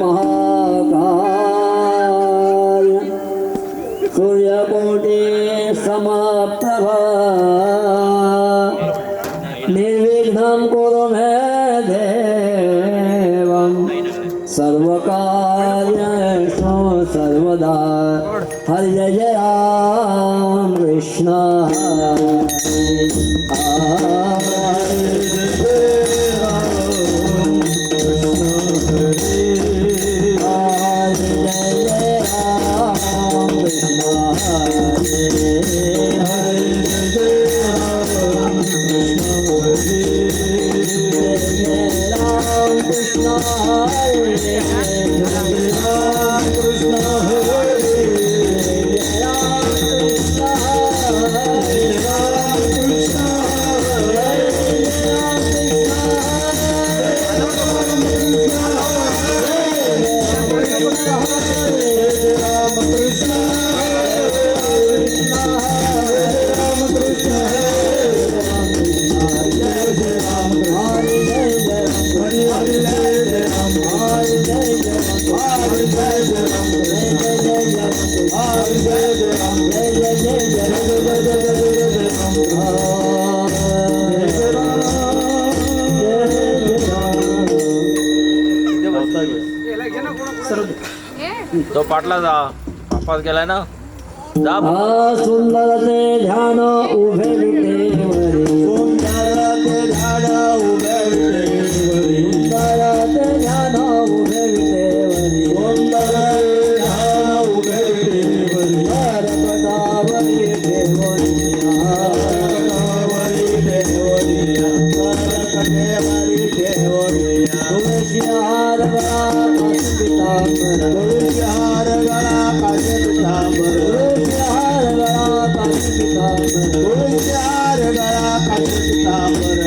महाकाय सूर्यकोटि समप्रभा निर्विघ्नं कुरु मे देवं सर्वकार्येषु सर्वदा हरि जय राम कृष्ण तो पाटला जा पापास गेलाय ना जा सुंदर ते ध्यान उभे विटेवरी सुंदर ते ध्यान उभे विटेवरी सुंदर ते ध्यान उभे विटेवरी सुंदर ध्यान उभे विटेवरी हर पदावरी देवरिया देवरिया देवरिया तुळशी हार गळा तुळशी हार गळा तुळशी हार गळा तुळशी हार गळा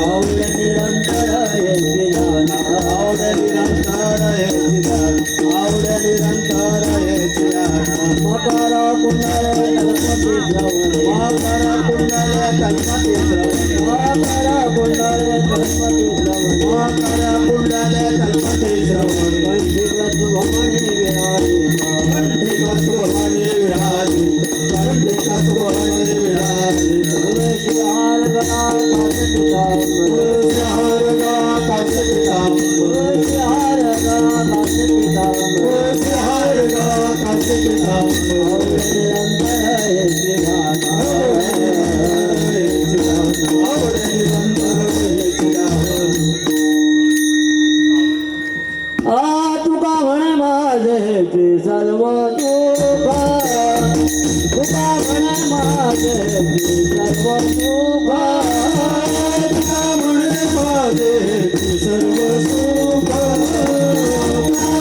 औड निरंतर येते जाना औड निरंतर येते जाना औड निरंतर येते जाना मकर कुंडल गणपती श्रवण मकर कुंडल गणपती श्रवण मकर कुंडल गणपती श्रवण मकर कुंडल गणपती श्रवण पंचीकृत भवानी विराजी पंचीकृत भवानी विराजी पंचीकृत भवानी विराजी तुळशी हार गळा तुळशी हार गळा तुळशी हार गळा तुळशी हार गळा निरंतर येते गाना तुका म्हणे माझे सर्व तुका म्हणे माझे सर्व तुका म्हणे माझे सर्व सुखा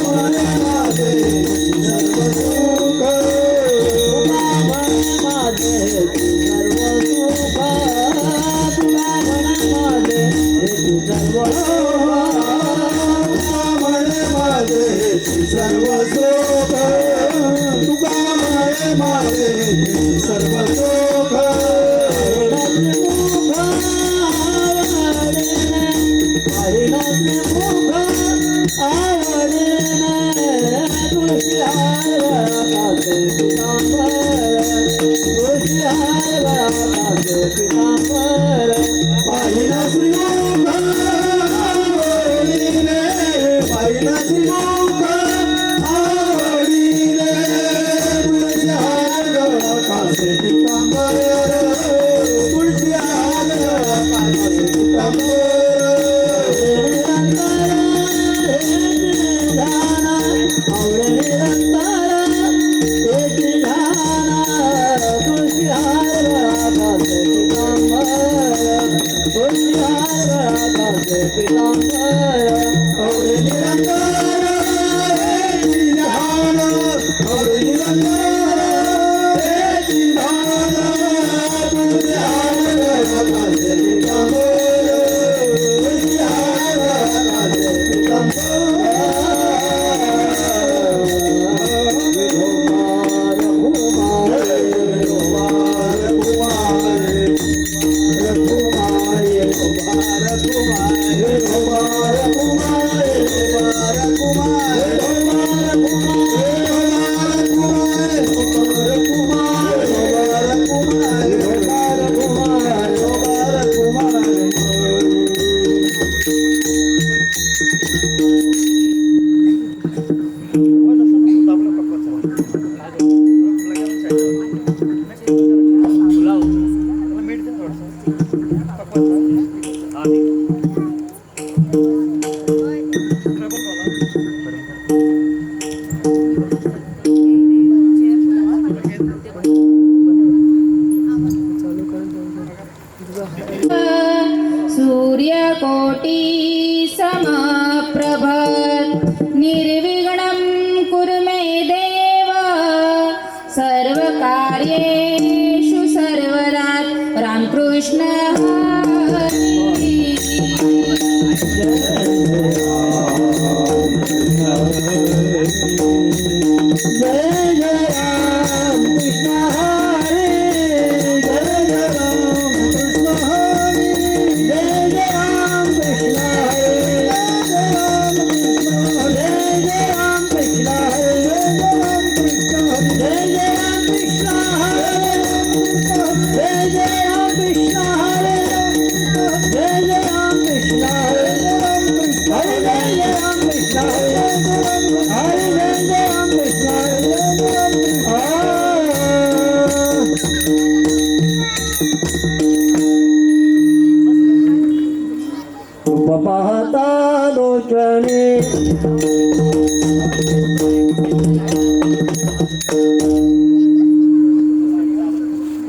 म्हणे माझे सर्व सुखा म्हणे माझे सर्व सुखा तुका म्हणे माझे सर्व सर्व सुख तुका म्हणे माझे सर्व सुख तुळशी हार पितांबर पाहिला श्रीमुख पाहिला श्रीमुख आवडीने तुळशी हार कासे पितांबर तुळशी हार कासे पितांबर कुमार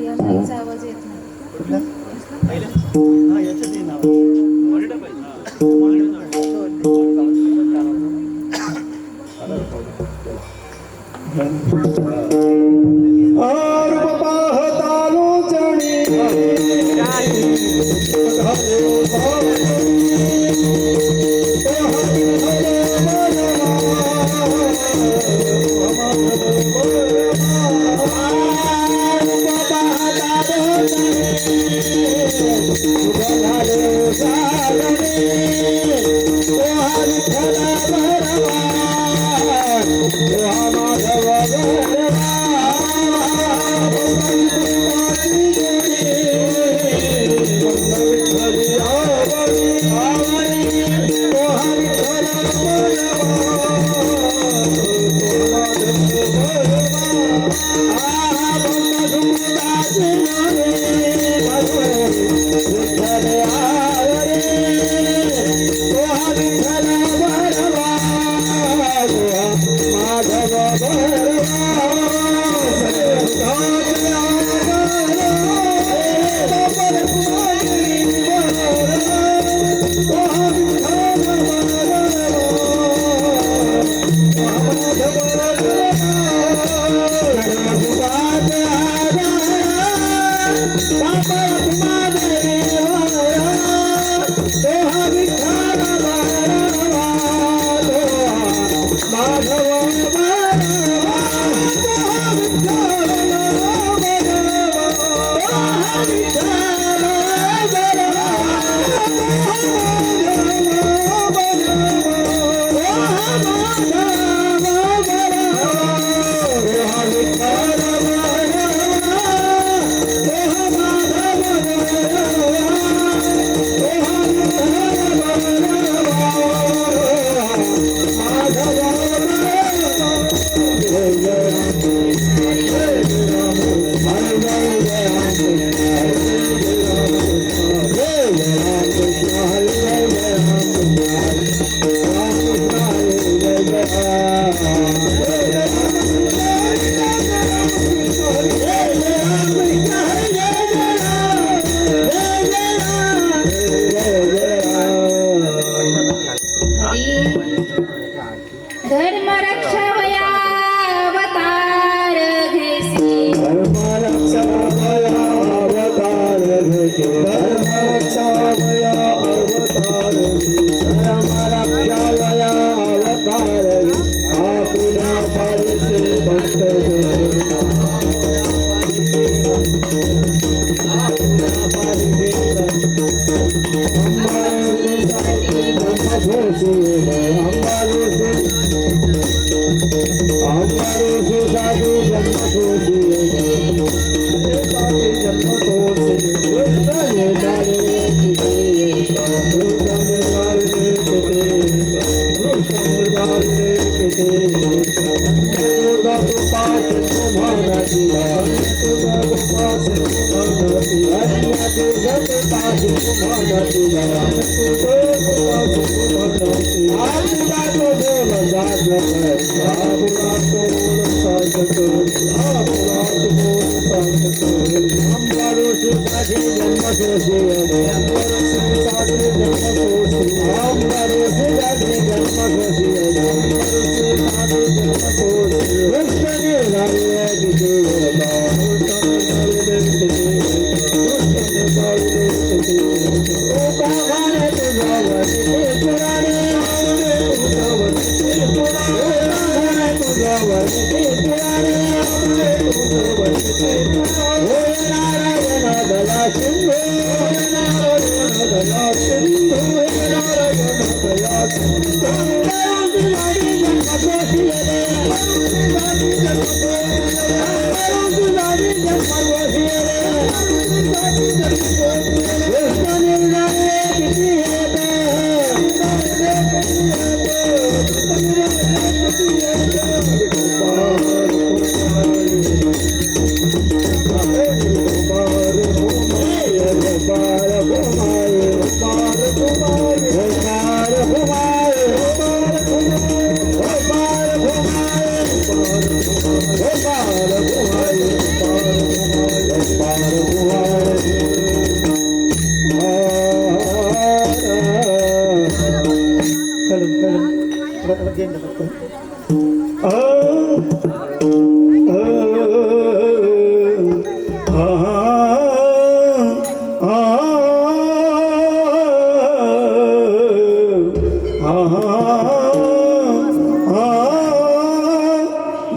याचा आवाज येत नाही. रूप पाहतालो जणी धर्म रक्षावया अवतार घेसी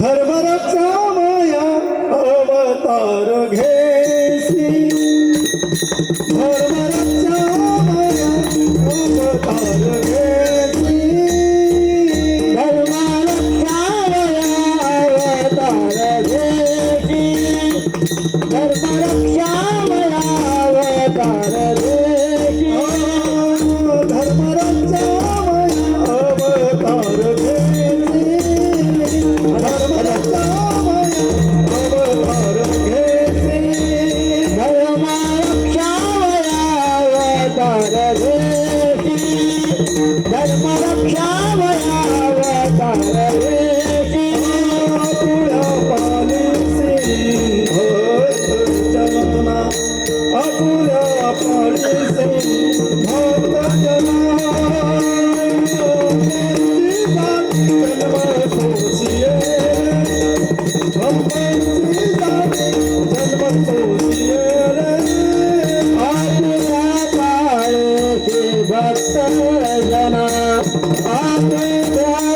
धर्मरक्षा माया अवतार घेसी धर्मरक्षा माया अवतार घेसी धर्मरक्षा माया अवतार घेसी धर्मरक्षा माया अवतार घेसी धर्मरक्षा माया अवतार घेसी धर्मरक्षा अवतार घेसी धर्मरक्षा अवतार घेसी धर्मरक्षा अवतार घेसी तुळ्या पालिसी भक्त जना अपुऱ्या पालिसी भक्त जना भक्त जना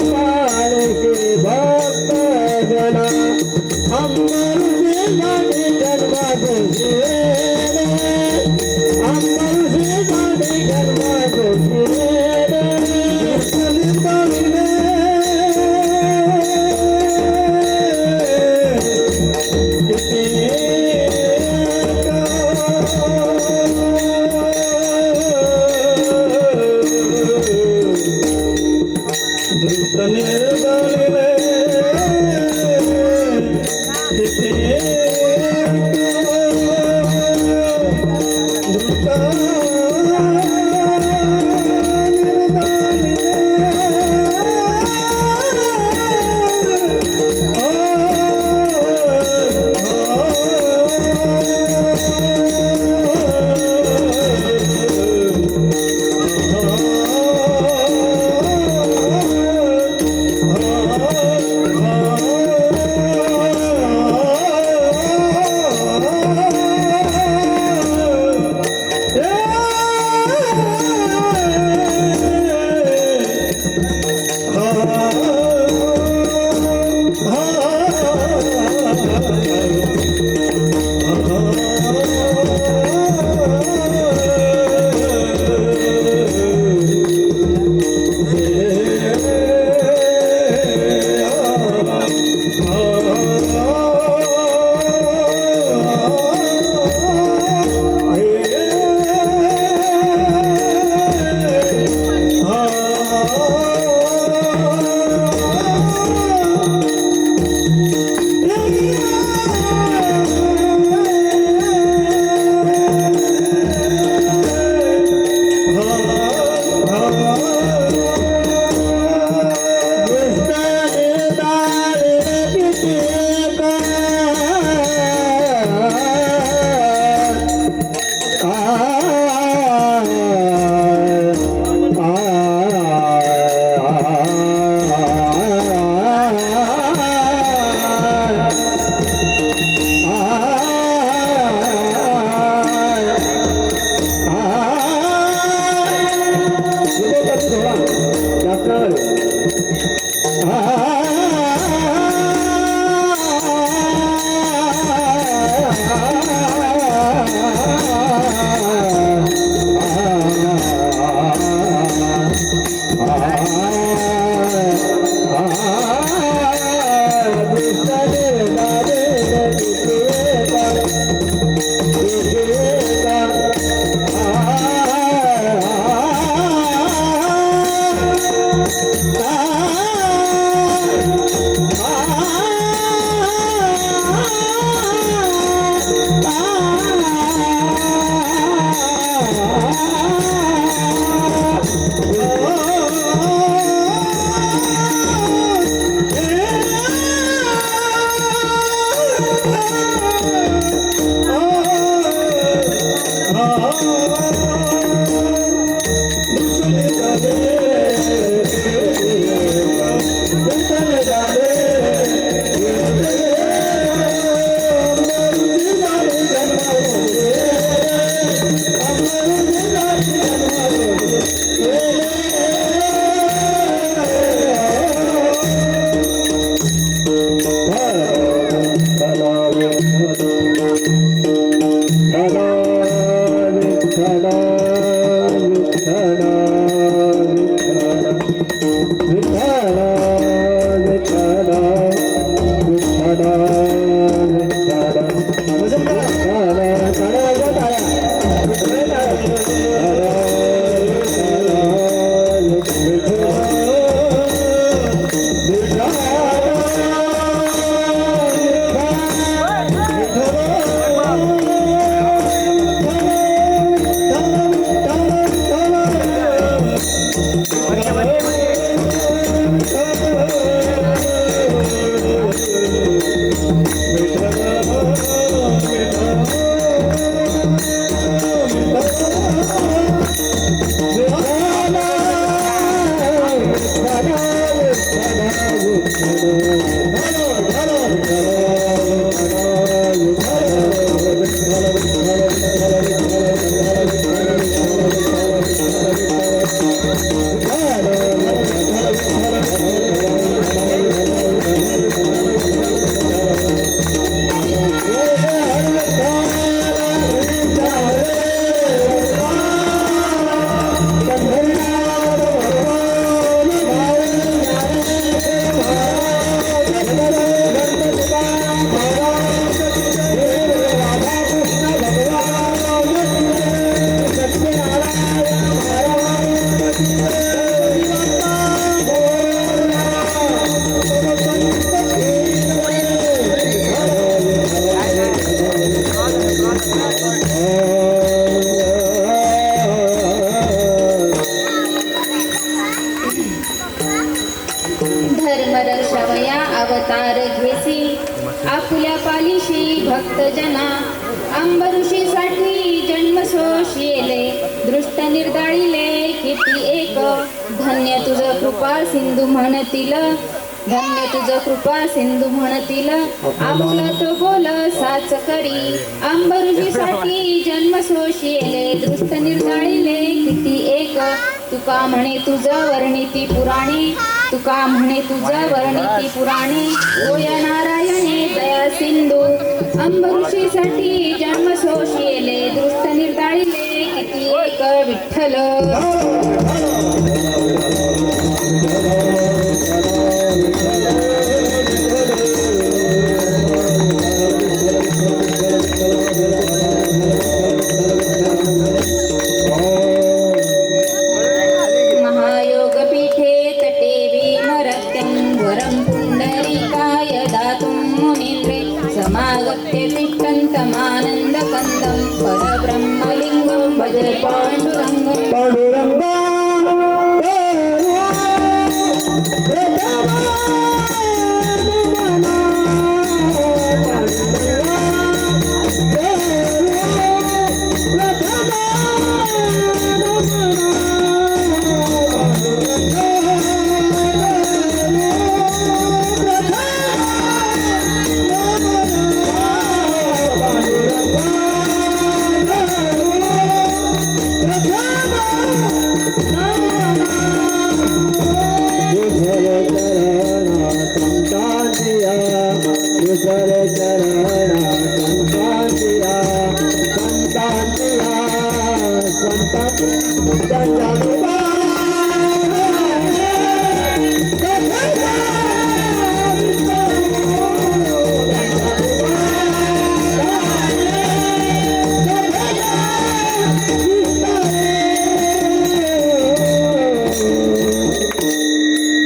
भक्त जना अवतार घेसी आपुल्या पालिशी भक्तजना अंबऋषीसाठी जन्म सोशिले दृष्ट निर्दाळिले किती एक धन्य तुझ कृपा सिंधू म्हणतील धन्य तुझ कृपा सिंधू म्हणतील आपुला तो बोल साच करी अंबऋषीसाठी जन्म सोशिले दृष्ट निर्दाळिले किती एक तुका म्हणे तुझ वर्णिती पुराणे तुका म्हणे तुझ वर्णिती पुराणे होय नारायणे दया सिंधू अंबऋषीसाठी जन्म सोशिले दृष्ट निर्दाळिले किती एक विठ्ठल महायोगपीठे तटे विमरत्यं वरं पुण्डरीकाय दातुं मुनीन्द्रे समागत्य तिष्ठन्तमानन्दकन्दं परब्रह्मलिङ्गं भज पाण्डुरङ्गं पांडुरंगा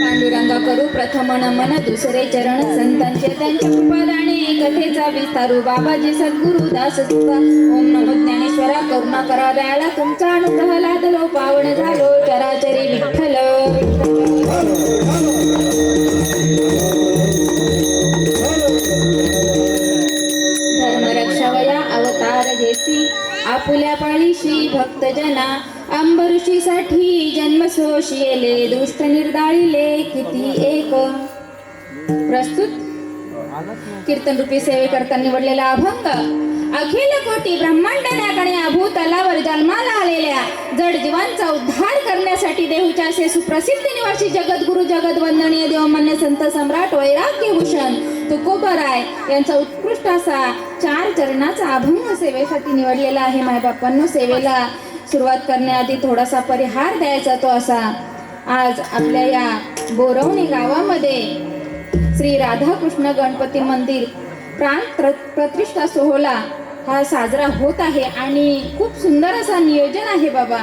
पांडुरंगा करू प्रथम नमन दुसरे चरण संतांचे त्यांच्या कृपादाने कथेचा विस्तारू बाबाजी सद्गुरु दास तुका ओम नमो ज्ञानेश्वरा करुणा करा दयाळा तुमचा अनुग्रह लादलो पावन झालो चराचरी विठ्ठल धर्मरक्षावया अवतार घेसी आपुल्या पाळीशी भक्तजना अंबऋषीसाठी जन्म सोशिले दृष्ट निर्दाळिले किती एक प्रस्तुत कीर्तन रूपी सेवेकरता निवडलेला अभंग अखिल कोटी ब्रह्मांड नागणे भूतलावर जन्माला आलेल्या जड जीवांचा उद्धार करण्यासाठी देहूच्या असे सुप्रसिद्ध निवासी जगद्गुरु जगद्वंदनीय देवमान्य संत सम्राट वैराग्यभूषण तुकोबराय यांचा उत्कृष्ट असा 4 चरणाचा अभंग सेवेसाठी निवडलेला आहे. मायबापांनो, सेवेला सुरुवात करण्याआधी थोडासा परिहार द्यायचा तो असा. आज आपल्या या बोरवणी गावामध्ये श्री राधाकृष्ण गणपती मंदिर प्राण प्रतिष्ठा सोहळा हा साजरा होत आहे आणि खूप सुंदर असा नियोजन आहे बाबा.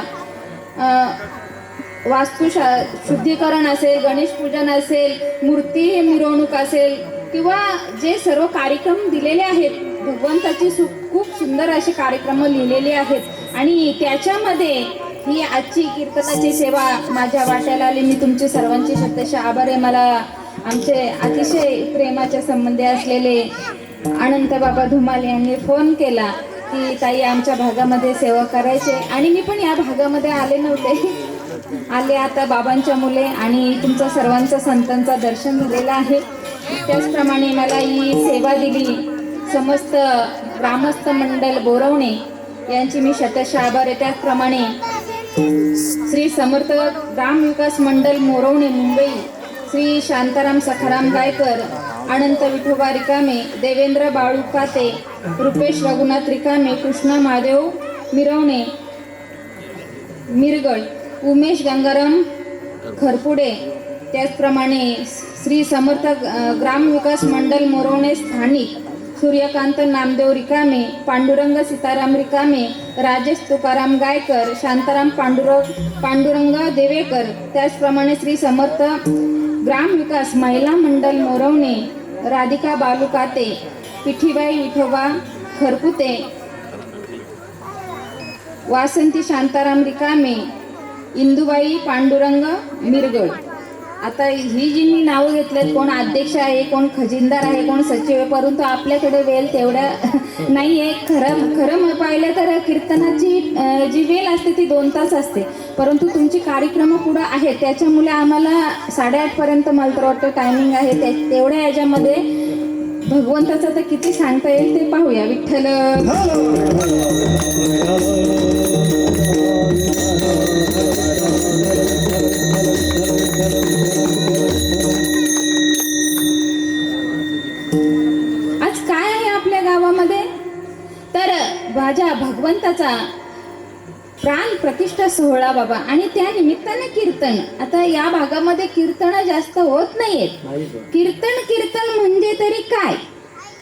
शुद्धीकरण असेल, गणेश पूजन असेल, मूर्ती मिरवणूक असेल किंवा जे सर्व कार्यक्रम दिलेले आहेत भगवंताची खूप सुंदर असे कार्यक्रम लिहिलेले आहेत आणि त्याच्यामध्ये ही आजची कीर्तनाची सेवा माझ्या वाट्याला आली. मी तुमचे सर्वांची शतशः आभार आहे. मला आमचे अतिशय प्रेमाचे संबंधी असलेले अनंत बाबा धुमाल यांनी फोन केला की ताई आमच्या भागामध्ये सेवा करायचे आणि मी पण या भागामध्ये आले नव्हते, आले आता बाबांच्या मुले आणि तुमचं सर्वांचं संतांचं दर्शन झालेलं आहे. त्याचप्रमाणे मला ही सेवा दिली समस्त ग्रामस्थ मंडळ बोरवणे यांची मी शतशः आभार आहे. त्याचप्रमाणे श्री समर्थ ग्राम विकास मंडळ मोरवणे मुंबई, श्री शांताराम सखाराम गायकर, अनंत विठोबा रिकामे, देवेंद्र बाळू काते, रुपेश रघुनाथ रिकामे, कृष्णा महादेव मिरवणे मिरगळ, उमेश गंगाराम खरपुडे, त्याचप्रमाणे श्री समर्थ ग्राम विकास मंडळ मोरवणे स्थानिक, सूर्यकांत नामदेव रिकामे, पांडुरंग सीताराम रिकामे, राजेश तुकाराम गायकर, शांताराम पांडुरंग देवेकर, त्याचप्रमाणे श्री समर्थ ग्राम विकास महिला मंडळ मोरवणे, राधिका बालुकाते, पिठीबाई विठोबा खरपुते, वासंती शांताराम रिकामे, इंदुबाई पांडुरंग मिरगड. आता ही जी मी नावं घेतलेत, कोण अध्यक्ष आहे, कोण खजिनदार आहे, कोण सचिव आहे, परंतु आपल्याकडे वेळ तेवढ्या नाही आहे. खरं पाहिलं तर कीर्तनाची जी वेळ असते ती 2 तास असते, परंतु तुमची कार्यक्रम पुढं आहेत त्याच्यामुळे आम्हाला 8:30 पर्यंत मला तर वाटतं टायमिंग आहे. तेवढ्या याच्यामध्ये भगवंताचं तर किती सांगता येईल ते पाहूया. विठ्ठल आज काय आहे आपल्या गावामध्ये, तर माझ्या भगवंताचा प्राण प्रतिष्ठा सोहळा बाबा, आणि त्या निमित्ताने कीर्तन. आता या भागामध्ये कीर्तन जास्त होत नाहीयेत. कीर्तन म्हणजे तरी काय?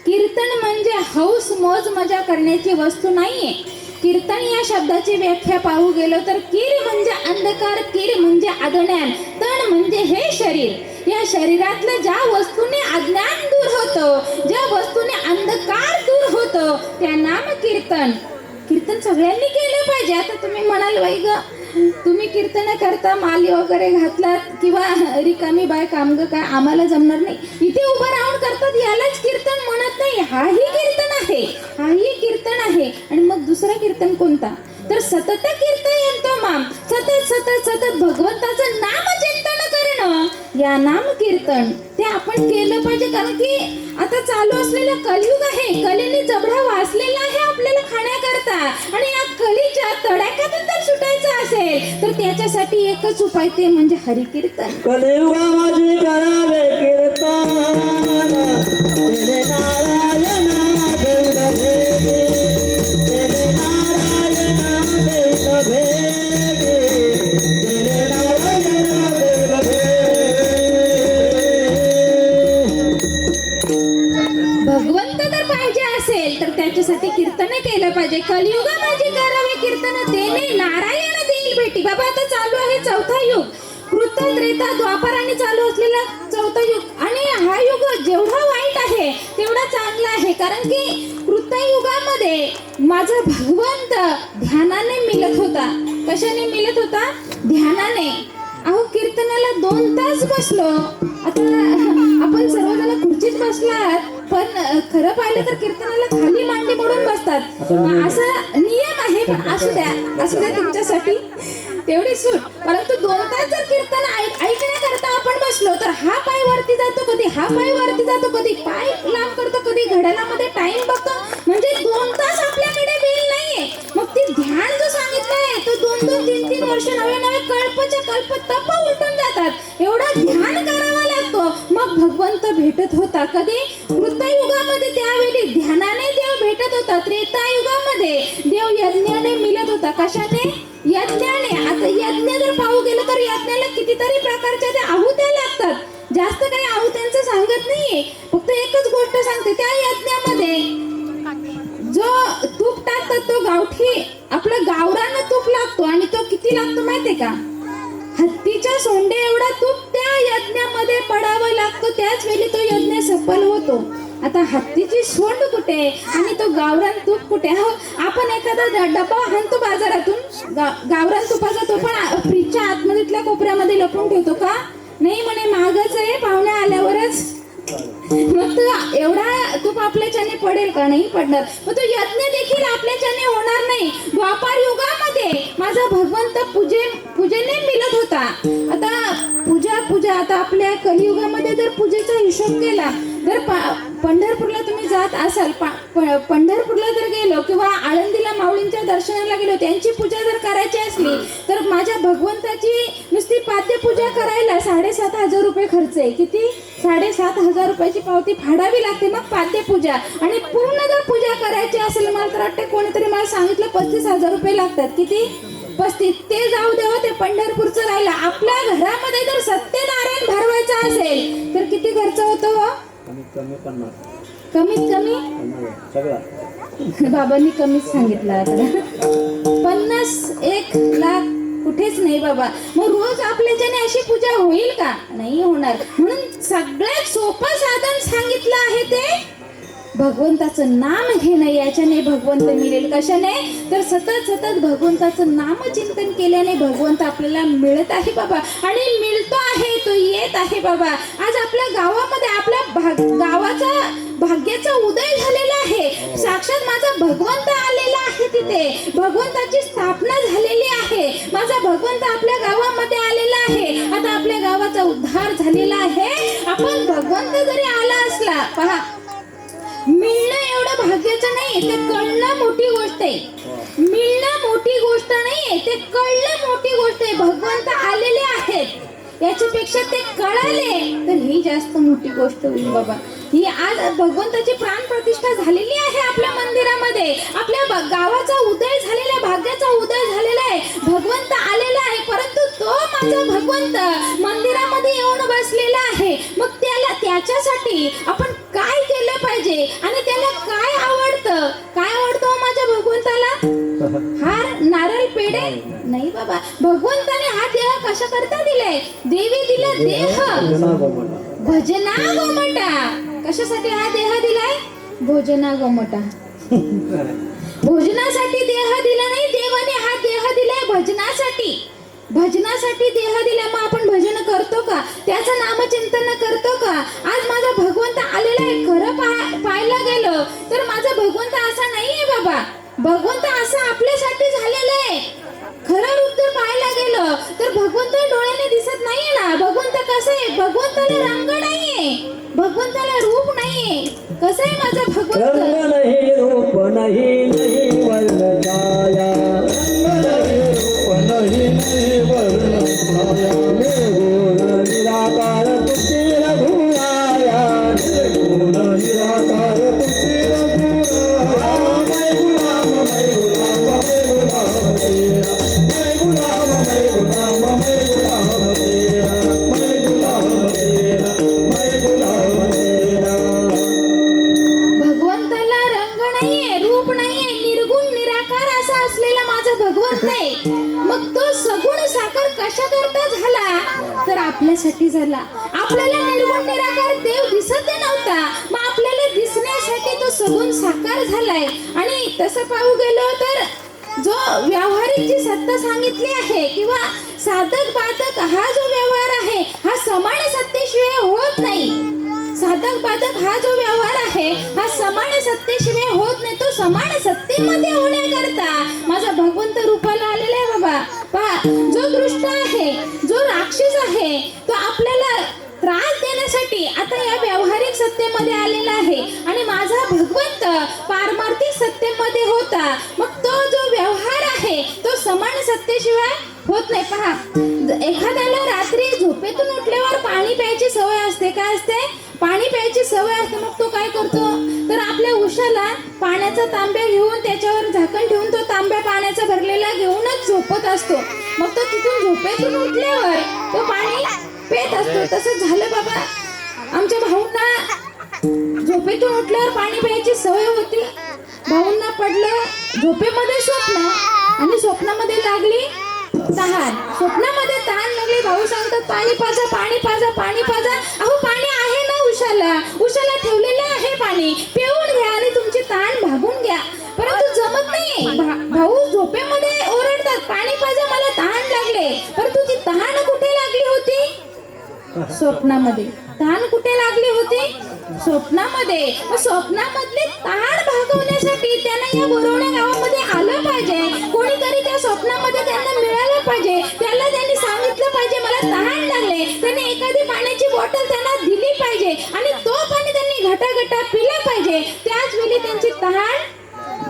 कीर्तन म्हणजे हौस मौज मजा करण्याची वस्तू नाहीये. कीर्तन या शब्दाची व्याख्या पाहू गेलो तर कीर म्हणजे अंधकार, कीर म्हणजे अज्ञान, तण म्हणजे हे शरीर. या शरीरातल्या ज्या वस्तूने अज्ञान दूर होतं, ज्या वस्तूने अंधकार दूर होतं, त्या नाम कीर्तन. कीर्तन सगळ्यांनी केलं पाहिजे. आता तुम्ही म्हणाल बाई ग, तुम्ही कीर्तन करता, माली वगैरे घातलात किंवा रिकामी बाय काम ग काय, आम्हाला जमणार नाही. इथे उभं राहून करतात यालाच कीर्तन म्हणत नाही. हाही कीर्तन आहे, हाही कीर्तन आहे. आणि मग दुसरा कीर्तन कोणता, तर सतत कीर्तयंतो माम, सतत सतत सतत भगवंताचं नाम चिंतन करणं, या नाम कीर्तन ते आपण केलं पाहिजे. कारण की आता चालू असलेलं कलियुग आहे, कलीने जबडा वाचलेला आहे आपल्याला खाण्याकरता, आणि या कलीच्या तडाख्यातून जर सुटायचं असेल तर त्याच्यासाठी एकच उपाय, ते म्हणजे हरिकीर्तन. कलियुगामध्ये करावे कीर्तन, तेरे नारायण देव भेटे, तेरे नारायण देव भेटे, तेरे नारायण देव भेटे. भगवंत जर पाहिजे असेल तर त्याच्यासाठी कीर्तन केलं पाहिजे. कलियुगामध्ये करावे कीर्तन, तेने नारायण देईल भेटी. बाबा आता चालू आहे 4था युग, कृत त्रेता द्वापर आणि चालू असलेला 4था युग. आणि हा युग जेवढा वाईट आहे तेवढा चांगला आहे. कारण की कृतयुगामध्ये माझा भगवंत ध्यानाने मिळत होता. कशाने मिळत होता? ध्यानाने. अहो कीर्तनाला 2 तास बसलो. आता आपण सर्वजण खुर्चीत बसलात, पण खरं पाहिलं तर कीर्तनाला खाली मांडी मोडून बसतात. असा नियम आहे, पण असू द्या तुमच्यासाठी तेवढी सूट. परंतु 2 तास जर कीर्तन ऐकण्याकरता आपण बसलो तर हा पाय वरती जातो कधी, हा पाय वरती जातो कधी, पाय लांब करतो कधी, घड्याळामध्ये टाइम बघतो. म्हणजे 2 तास आपल्याकडे वेळ नाहीये. मग ती ध्यान जो सांगितलंय तो 2-2, 3-3 वर्ष नवे कल्पच्या कल्प तप उलटून जातात. एवढा ध्यान करावा लागतो. मग भगवंत भेटत होता कधी? कृतयुगामध्ये त्यावेळी ध्यानाने देव भेटत होता. त्रेतायुगामध्ये देव यज्ञाने मिळत होता. कशाने? यज्ञाने. आता यज्ञ जर पाहू गेलं तर यज्ञाला कितीतरी प्रकारच्या त्या आहुत्या लागतात. जास्त काही आहुत्यांचं सांगत नाहीये, फक्त एकच गोष्ट सांगते. त्या यज्ञामध्ये जो तूप टाकतात तो गावठी आपलं गावरान तूप लागतो, आणि तो किती लागतो माहितीये का? हत्तीच्या सोंडे एवढा तूप त्या यज्ञामध्ये पडावं लागतो, त्याच वेळी तो यज्ञ सफल होतो. आता हत्तीची सोंड कुठे आणि तो गावरान तूप कुठे? हो, आपण एखादा डब्बा आणतो बाजारातून गावरान तुपाचा, तो पण फ्रीजच्या आतमधल्या कोपऱ्यामध्ये लपून ठेवतो का? नाही, म्हणे महागच आहे, पाहुणे आल्यावरच. मग तो एवढा तूप आपल्याच्याने पडेल का? नाही पडणार. मग तो यज्ञ देखील आपल्याच्याने होणार नाही. द्वापार युगामध्ये माझा भगवंत पूजेने मिळत होता. आता पूजा आता आपल्या कलियुगामध्ये जर पूजेचा हिशोब केला, जर पंढरपूरला तुम्ही जात असाल, पंढरपूरला जर गेलो किंवा आळंदीला माऊलींच्या दर्शनाला गेलो, त्यांची पूजा जर करायची असली तर माझ्या भगवंताची नुसती पाद्यपूजा करायला 7,500 रुपये खर्च आहे. किती? 7,500 रुपयाची पावती फाडावी लागते. मग पाद्यपूजा. आणि पूर्ण जर पूजा करायची असेल, मला तर वाटते कोणीतरी मला सांगितलं 35,000 रुपये लागतात. किती? 35. ते जाऊ देवा, ते पंढरपूरचं राहिलं. आपल्या घरामध्ये जर सत्यनारायण भरवायचं असेल तर किती खर्च होतो? कमीत कमी बाबांनी कमीच सांगितलं. 50-1 लाख कुठेच नाही बाबा. मग रोज आपल्याच्याने अशी पूजा होईल का? नाही होणार. म्हणून सगळ्यात सोपं साधन सांगितलं आहे ते भगवंताचं नाम घेणं, याच्याने भगवंत मिळेल. कशाने? तर सतत सतत भगवंताचं नामचिंतन केल्याने भगवंत आपल्याला मिळत आहे बाबा, आणि मिळतो आहे, तो येत आहे बाबा. आज आपल्या गावामध्ये आपल्या गावाचा भाग्याचा उदय झालेला आहे. साक्षात माझा भगवंत आलेला आहे, तिथे भगवंताची स्थापना झालेली आहे. माझा भगवंत आपल्या गावामध्ये आलेला आहे. आता आपल्या गावाचा उद्धार झालेला आहे. आपण भगवंत जरी आला असला, पहा, मिळणं एवढं भाग्याचं नाही, ते कळणं मोठी गोष्ट आहे. मिळणं मोठी गोष्ट नाही, ते कळणं मोठी गोष्ट आहे. भगवंत आलेले आहेत, याच्यापेक्षा ते कळाले तर ही जास्त मोठी गोष्ट होईल बाबा. ही आज भगवंताची प्राण प्रतिष्ठा झालेली आहे आपल्या मंदिरामध्ये. आपल्या गावाचा उदय झालेला, भाग्याचा उदय झालेला आहे. भगवंत आलेला आहे, परंतु तो माझा भगवंत मंदिरामध्ये येऊन बसलेला आहे. मग त्याच्यासाठी आपण काय केलं पाहिजे आणि त्याला काय आवडतं? काय आवडतं माझ्या भगवंताला? हार, नारळ, पेढे नाही बाबा. भगवंताने हा देह कशा करता दिलाय? देवी दिला देह भजना गोमटा. कशासाठी हा देह दिलाय? भोजना गोमटा. भोजनासाठी देह दिला नाही, देवाने हा देह दिलाय भजनासाठी. भजनासाठी देह दिला. मग आपण भजन करतो का? त्याचं नामचिंतन करतो का? आज माझा भगवंत आलेला आहे. खरं पाहायला गेलं तर माझा भगवंत असा नाहीये बाबा. भगवंत असं आपल्यासाठी झालेलं आहे. खरं रूप जर पाहायला गेलं तर भगवंत डोळ्याने दिसत नाहीये ना. भगवंत कसं आहे? भगवंताला रंग नाहीये, भगवंताला रूप नाहीये. कसं आहे माझा भगवंत? रंग नाही, रूप नाही, नाही वर्ण छाया. रंग नाही, रूप नाही, नाही वर्ण छाया. निर्गुण निराकार तुझी रघुराया. निर्गुण निराकार तुझी रघुराया. मै गुलाम, मै गुलाम, मै गुलाम तेरा. मै गुलाम, मै गुलाम, मै गुलाम तेरा. मै गुलाम तेरा, मै गुलाम तेरा. भगवंताला रंग नाहीये, रूप नाहीये, निर्गुण निराकार असा असलेला माझा भगवंत आहे. मग तो सगुण साकार कशा करता झाला? तर आपल्यासाठी झाला. आपल्याला निर्गुण निराकार देव दिसत नव्हता, मग आपल्याला दिसण्यासाठी तो सगुण साकार झालाय. आणि तसं पाहू गेलो तर जो व्यावहारिक जी सत्ता सांगितली आहे किंवा साधक बाधक हा जो व्यवहार आहे, हा समान सत्तेशिवाय होत नाही. साधक बाधक हा जो व्यवहार आहे, हा समान सत्तेशिवाय होत नाही. तो समान सत्तेमध्ये होण्याकरता माझा भगवंत रूपाला आलेला आहे बाबा. पहा, जो दृष्ट आहे, जो राक्षस आहे, तो आपल्याला त्रास देण्यासाठी आता या व्यावहारिक सत्तेमध्ये आलेला आहे. आणि माझा भगवंत पारमार्थिक सत्तेमध्ये होता. मग तो जो व्यवहार आहे तो समान सत्तेशिवाय होत नाही. पहा, एखाद्याला रात्री झोपेतून उठल्यावर पाणी प्यायची सवय असते. काय असते? पाणी प्यायची सवय असते. मग तो काय करतो? तर आपल्या उशाला पाण्याचा तांब्या घेऊन त्याच्यावर झाकण ठेवून तो तांब्या पाण्याचा भरलेला घेऊनच झोपत असतो. मग तो तिथून झोपेतून उठल्यावर तो पाणी पेत असतो. तसंच झालं बाबा. आमच्या भाऊंना झोपेतून उठल्यावर पाणी प्यायची सवय होती. भाऊंना पडलं झोपेमध्ये स्वप्न, आणि स्वप्नामध्ये लागली तहान. स्वप्नामध्ये तहान लागली. भाऊ सांगतात पाणी पाजा, पाणी पाजा, पाणी पाजा. अहो, पाणी आहे ना उशाला ठेवलेलं आहे पाणी, पिऊन घ्या आणि तुमची तहान भागून घ्या. परंतु जमत नाही. भाऊ झोपेमध्ये ओरडतात पाणी पाजा, मला तहान लागले. परंतु ती तहान कुठे लागली होती? स्वप्नामध्ये. तहान कुठे लागली होती? स्वप्नामध्ये. स्वप्नामधली तहान भागवण्यासाठी त्यांना या बोरवणे गावामध्ये आलं पाहिजे. कोणीतरी त्या स्वप्नामध्ये त्यांना मिळालं पाहिजे. त्याला त्यांनी सांगितलं पाहिजे मला तहान लागले. त्यांनी एखादी पाण्याची बॉटल त्यांना दिली पाहिजे आणि तो पाणी त्यांनी घटाघटा पिला पाहिजे. त्याच वेळी त्यांची तहान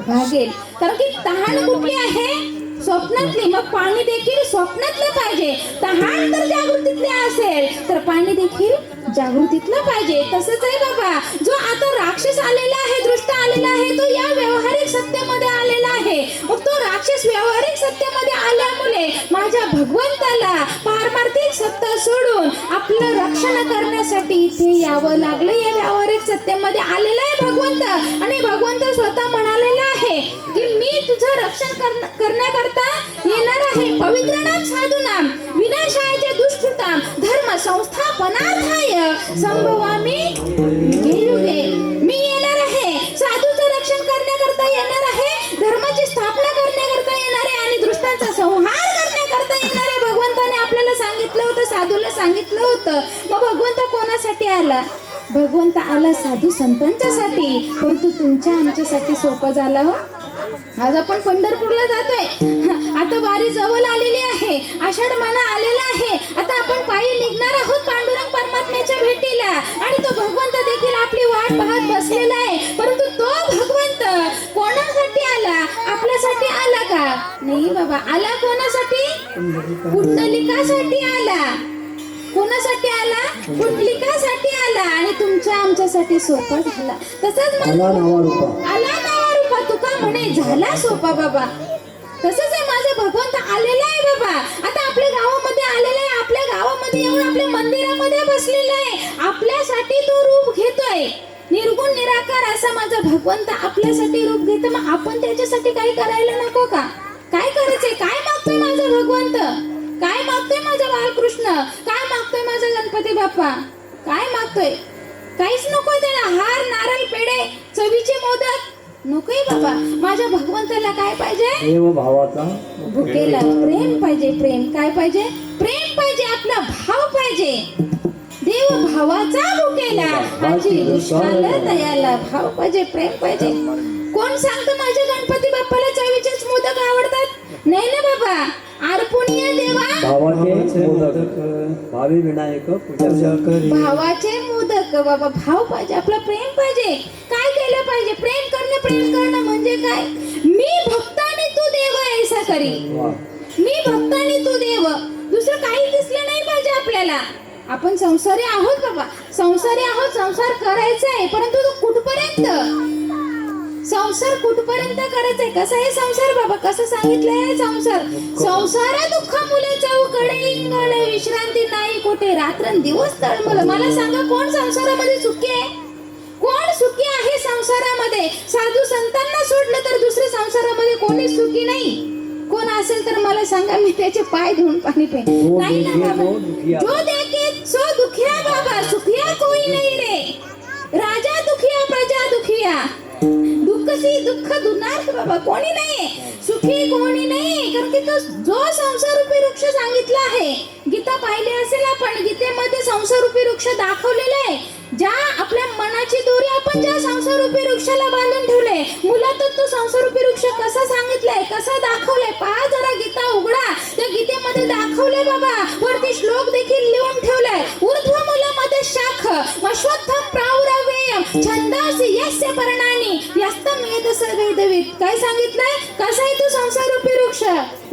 भागेल. कारण की तहान कुठली आहे? स्वप्नातली. मग पाणी देखील स्वप्नातलं पाहिजे. तहान जर जागृतीतली असेल तर पाणी देखील जागृतीतलं पाहिजे. तसंच आहे बाबा. जो आता राक्षस आलेला आहे, दृष्ट आलेला आहे, तो या व्यावहारिक सत्तेमध्ये आलेला आहे. मग तो राक्षस व्यावहारिक सत्तेमध्ये आल्यामुळे माझ्या भगवंताला पारमार्थिक सत्ता सोडून आपलं रक्षण करण्यासाठी इथे यावं लागलं. या व्यावहारिक सत्तेमध्ये आलेला आहे भगवंत. आणि भगवंत स्वतः म्हणालेला आहे की मी तुझं रक्षण करण्याकरता येणार आहे. पवित्र नाम साधू नाम विनाशाय दुष्कृताम धर्म संस्थापनार्थाय संभवामी युगे युगे. मी येणार आहे करता येणार आहे, धर्माची स्थापना करण्याकरता येणार आहे आणि दुष्टांचा संहार करण्याकरता येणार आहे. भगवंताने आपल्याला सांगितलं होतं, साधूला सांगितलं होतं. मग भगवंत कोणासाठी आला? भगवंत आला साधू संतांच्यासाठी, परंतु तुमच्या आमच्यासाठी सोपं झालं हो. आज आपण पंढरपूरला जातोय, आता वारी जवळ आलेली आहे, आषाढ महिना आलेला आहे. आता आपण पायी निघणार आहोत पांडुरंग परमात्म्याच्या भेटीला आणि तो भगवंत देखील आपली वाट पाहत बसलेला आहे. परंतु तो भगवंत कोणासाठी आला? आपल्यासाठी आला का? नाही बाबा. आला कोणासाठी? पुंडलिकासाठी आला. कोणासाठी आला? पुंडलिकासाठी आला आणि तुमच्या आमच्यासाठी सोपा झाला. तसंच आला नावारूपा. आला नावारूपा. तुका म्हणे झाला सोपा बाबा. तसंच आहे, माझा भगवंत आलेला आहे बाबा. आता आपल्या गावामध्ये आलेला आहे, आपल्या गावामध्ये येऊन आपल्या मंदिरामध्ये बसलेला आहे. आपल्यासाठी तो रूप घेतोय. निर्गुण निराकार असा माझा भगवंत आपल्यासाठी रूप घेतो. मग आपण त्याच्यासाठी काही करायला नको का? काय करायचंय? काय मागतोय माझा भगवंत? काय मागतोय माझा बालकृष्ण? काय मागतोय माझा गणपती बाप्पा? काय मागतोय? काहीच नकोय त्याला. हार, नारळ, पेढे, चवीचे मोदक नकोय बाबा. माझ्या भगवंताला काय पाहिजे? देव भावाचा भुकेला प्रेम पाहिजे. प्रेम काय पाहिजे? प्रेम पाहिजे. आपला भाव पाहिजे. देव भावाचा भुकेला माझी दुष्काळ दयाला भाव पाहिजे, प्रेम पाहिजे. कोण सांगतं माझ्या गणपती बाप्पाला चवीचेच मोदक आवडतात? नाही ना बाबा. अर्पणीय देवा भावाचे मोदक, भावी विनायक पूजा करी. भावाचे मोदक बाबा. भाव पाहिजे, आपला प्रेम पाहिजे. काय केलं पाहिजे? प्रेम करणं म्हणजे काय? मी भक्ताने तू देव ऐसा करी. मी भक्ताने तू देव. दुसरं काही दिसलं नाही पाहिजे आपल्याला. आपण संसारी आहोत बाबा, संसारी आहोत. संसार करायचा आहे, परंतु तो कुठपर्यंत? संसार कुठपर्यंत करायचंय? कसा आहे संसार बाबा? कसं सांगितलंय संसार? संसार दुःख मुले चौकडे इंगळे, विश्रांती नाही कोठे, रात्रंदिवस तळमळ. मला सांगा, कोण संसारामध्ये सुखी आहे? कोण सुखी आहे संसारामध्ये? साधू संतांना सोडलं तर दुसऱ्या संसारामध्ये कोणी सुखी नाही. कोण असेल तर मला सांगा, मी त्याचे पाय धुवून पाणी पे. नाही ना बाबा. जो देखे सो दुखिया बाबा, सुखिया कोई नाही रे. राजा दुखिया, प्रजा दुखिया. दुःखसी दुःख दुनार बाबा कोणी नाही. सुखी कोणी नाही. कारण की तो जो संसार रूपी वृक्ष सांगितला आहे, गीता पाहिली असेल आपण, गीतेमध्ये संसार रूपी वृक्ष दाखवलेला आहे. ज्या आपल्या मनाची दोरी आपण ज्या संसार रूपी वृक्षाला बांधून ठेवले, मुलातच तो संसार रूपी वृक्ष कसा सांगितलाय, कसा दाखवलाय पहा जरा. गीता उघडा, त्या गीतेमध्ये दाखवलंय बाबा. वरती श्लोक देखील लिहून ठेवलाय. ऊर्ध्व मूलमध्ये शाख अश्वत्थम प्रावरवेयम छंदासी यस्य पर्णानि यस्तम वेदस वेदविद. काय सांगितलंय? कसा आहे तो संसार रूपी वृक्ष?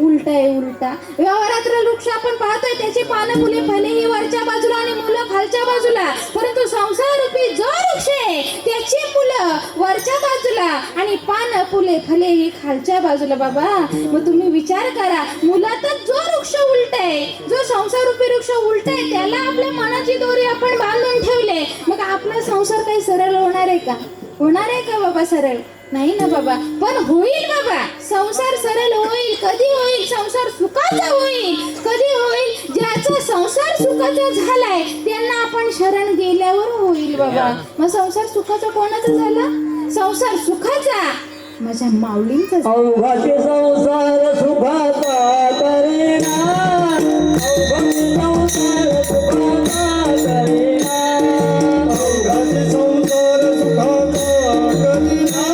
उलटा आहे, उलटा. व्यवहारातला वृक्ष आपण पाहतोय, त्याची पानं फुले भलेही वरच्या बाजूला आणि मुलं खालच्या बाजूला, परंतु संसार रूपी जो वृक्ष आहे त्याची मुलं वरच्या बाजूला आणि पानं फुले भलेही खालच्या बाजूला बाबा. मग तुम्ही विचार करा, मुलातच जो वृक्ष उलट आहे, जो संसार रूपी वृक्ष उलट आहे, त्याला आपल्या मनाची दोरी आपण बांधून ठेवले. मग आपला संसार काही सरळ होणार आहे का? होणार आहे का बाबा सरळ? नाही ना बाबा. पण होईल बाबा. संसार सरळ होईल. कधी होईल? संसार सुखाचा होईल. कधी होईल? ज्याचा संसार सुखाचा झालाय त्यांना आपण शरण गेल्यावर होईल बाबा. मग संसार सुखाचा कोणाचा झाला? संसार सुखाचा माझ्या माऊलींचा. अवघाचे संसार सुखाचा करेना, अवघाचे संसार सुखाचा करेना, अवघाचे संसार सुखाचा करेना,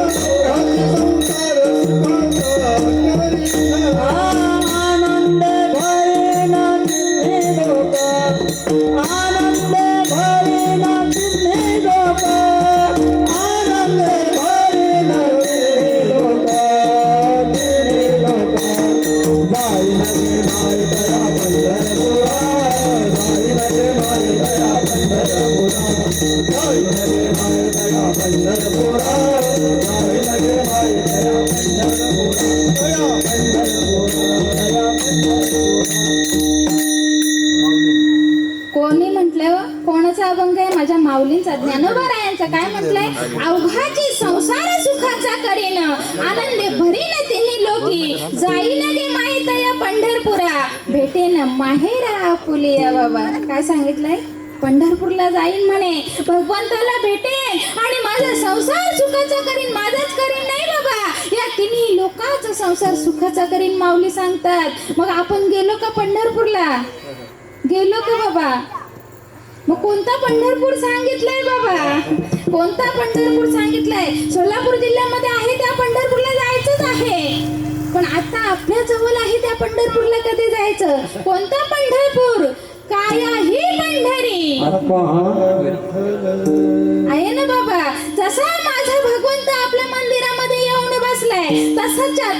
अवघाचे संसार सुखाचा करेना. आनंद भरेना तिन्ही लोक, आनंद भरेना तिन्ही लोक, आनंद भरेना तिन्ही लोक, तिन्ही लोक. जाई नगे माय दया पंढरपुरा, जाई नगे माय दया पंढरपुरा, जाई नगे माय दया पंढरपुरा, जाई नगे माय दया पंढरपुरा, दया पंढरपुरा, दया पंढरपुरा. कोणी म्हटलं? कोणाचा अभंग आहे? माझ्या माऊलींचा, ज्ञानोबारायांचा. काय म्हटलंय? अवघाची संसार सुखाचा करेन, आनंदे भरीन तिन्ही लोकी, जाईन गे माहित या पंढरपुरा, भेटेन माहेरा आपुलिया बाबा. काय सांगितलंय? पंढरपूरला जाईन म्हणे, भगवंताला भेटेन आणि माझा संसार सुखाचा करीन, माझाच करीन संसार सुखाचा करीन माऊली सांगतात. मग आपण गेलो का पंढरपूरला? गेलो का बाबा? मग कोणता पंढरपूर सांगितलंय बाबा? कोणता पंढरपूर सांगितलंय? सोलापूर जिल्ह्यामध्ये आहे त्या पंढरपूरला जायचंच आहे. पण आता आपल्या जवळ आहे त्या पंढरपूरला कधी जायचं? कोणता पंढरपूर? कायाही पंढरी आहे ना बाबा. जसा माझा भगवंत आपल्या मंदिरामध्ये येऊन बसलाय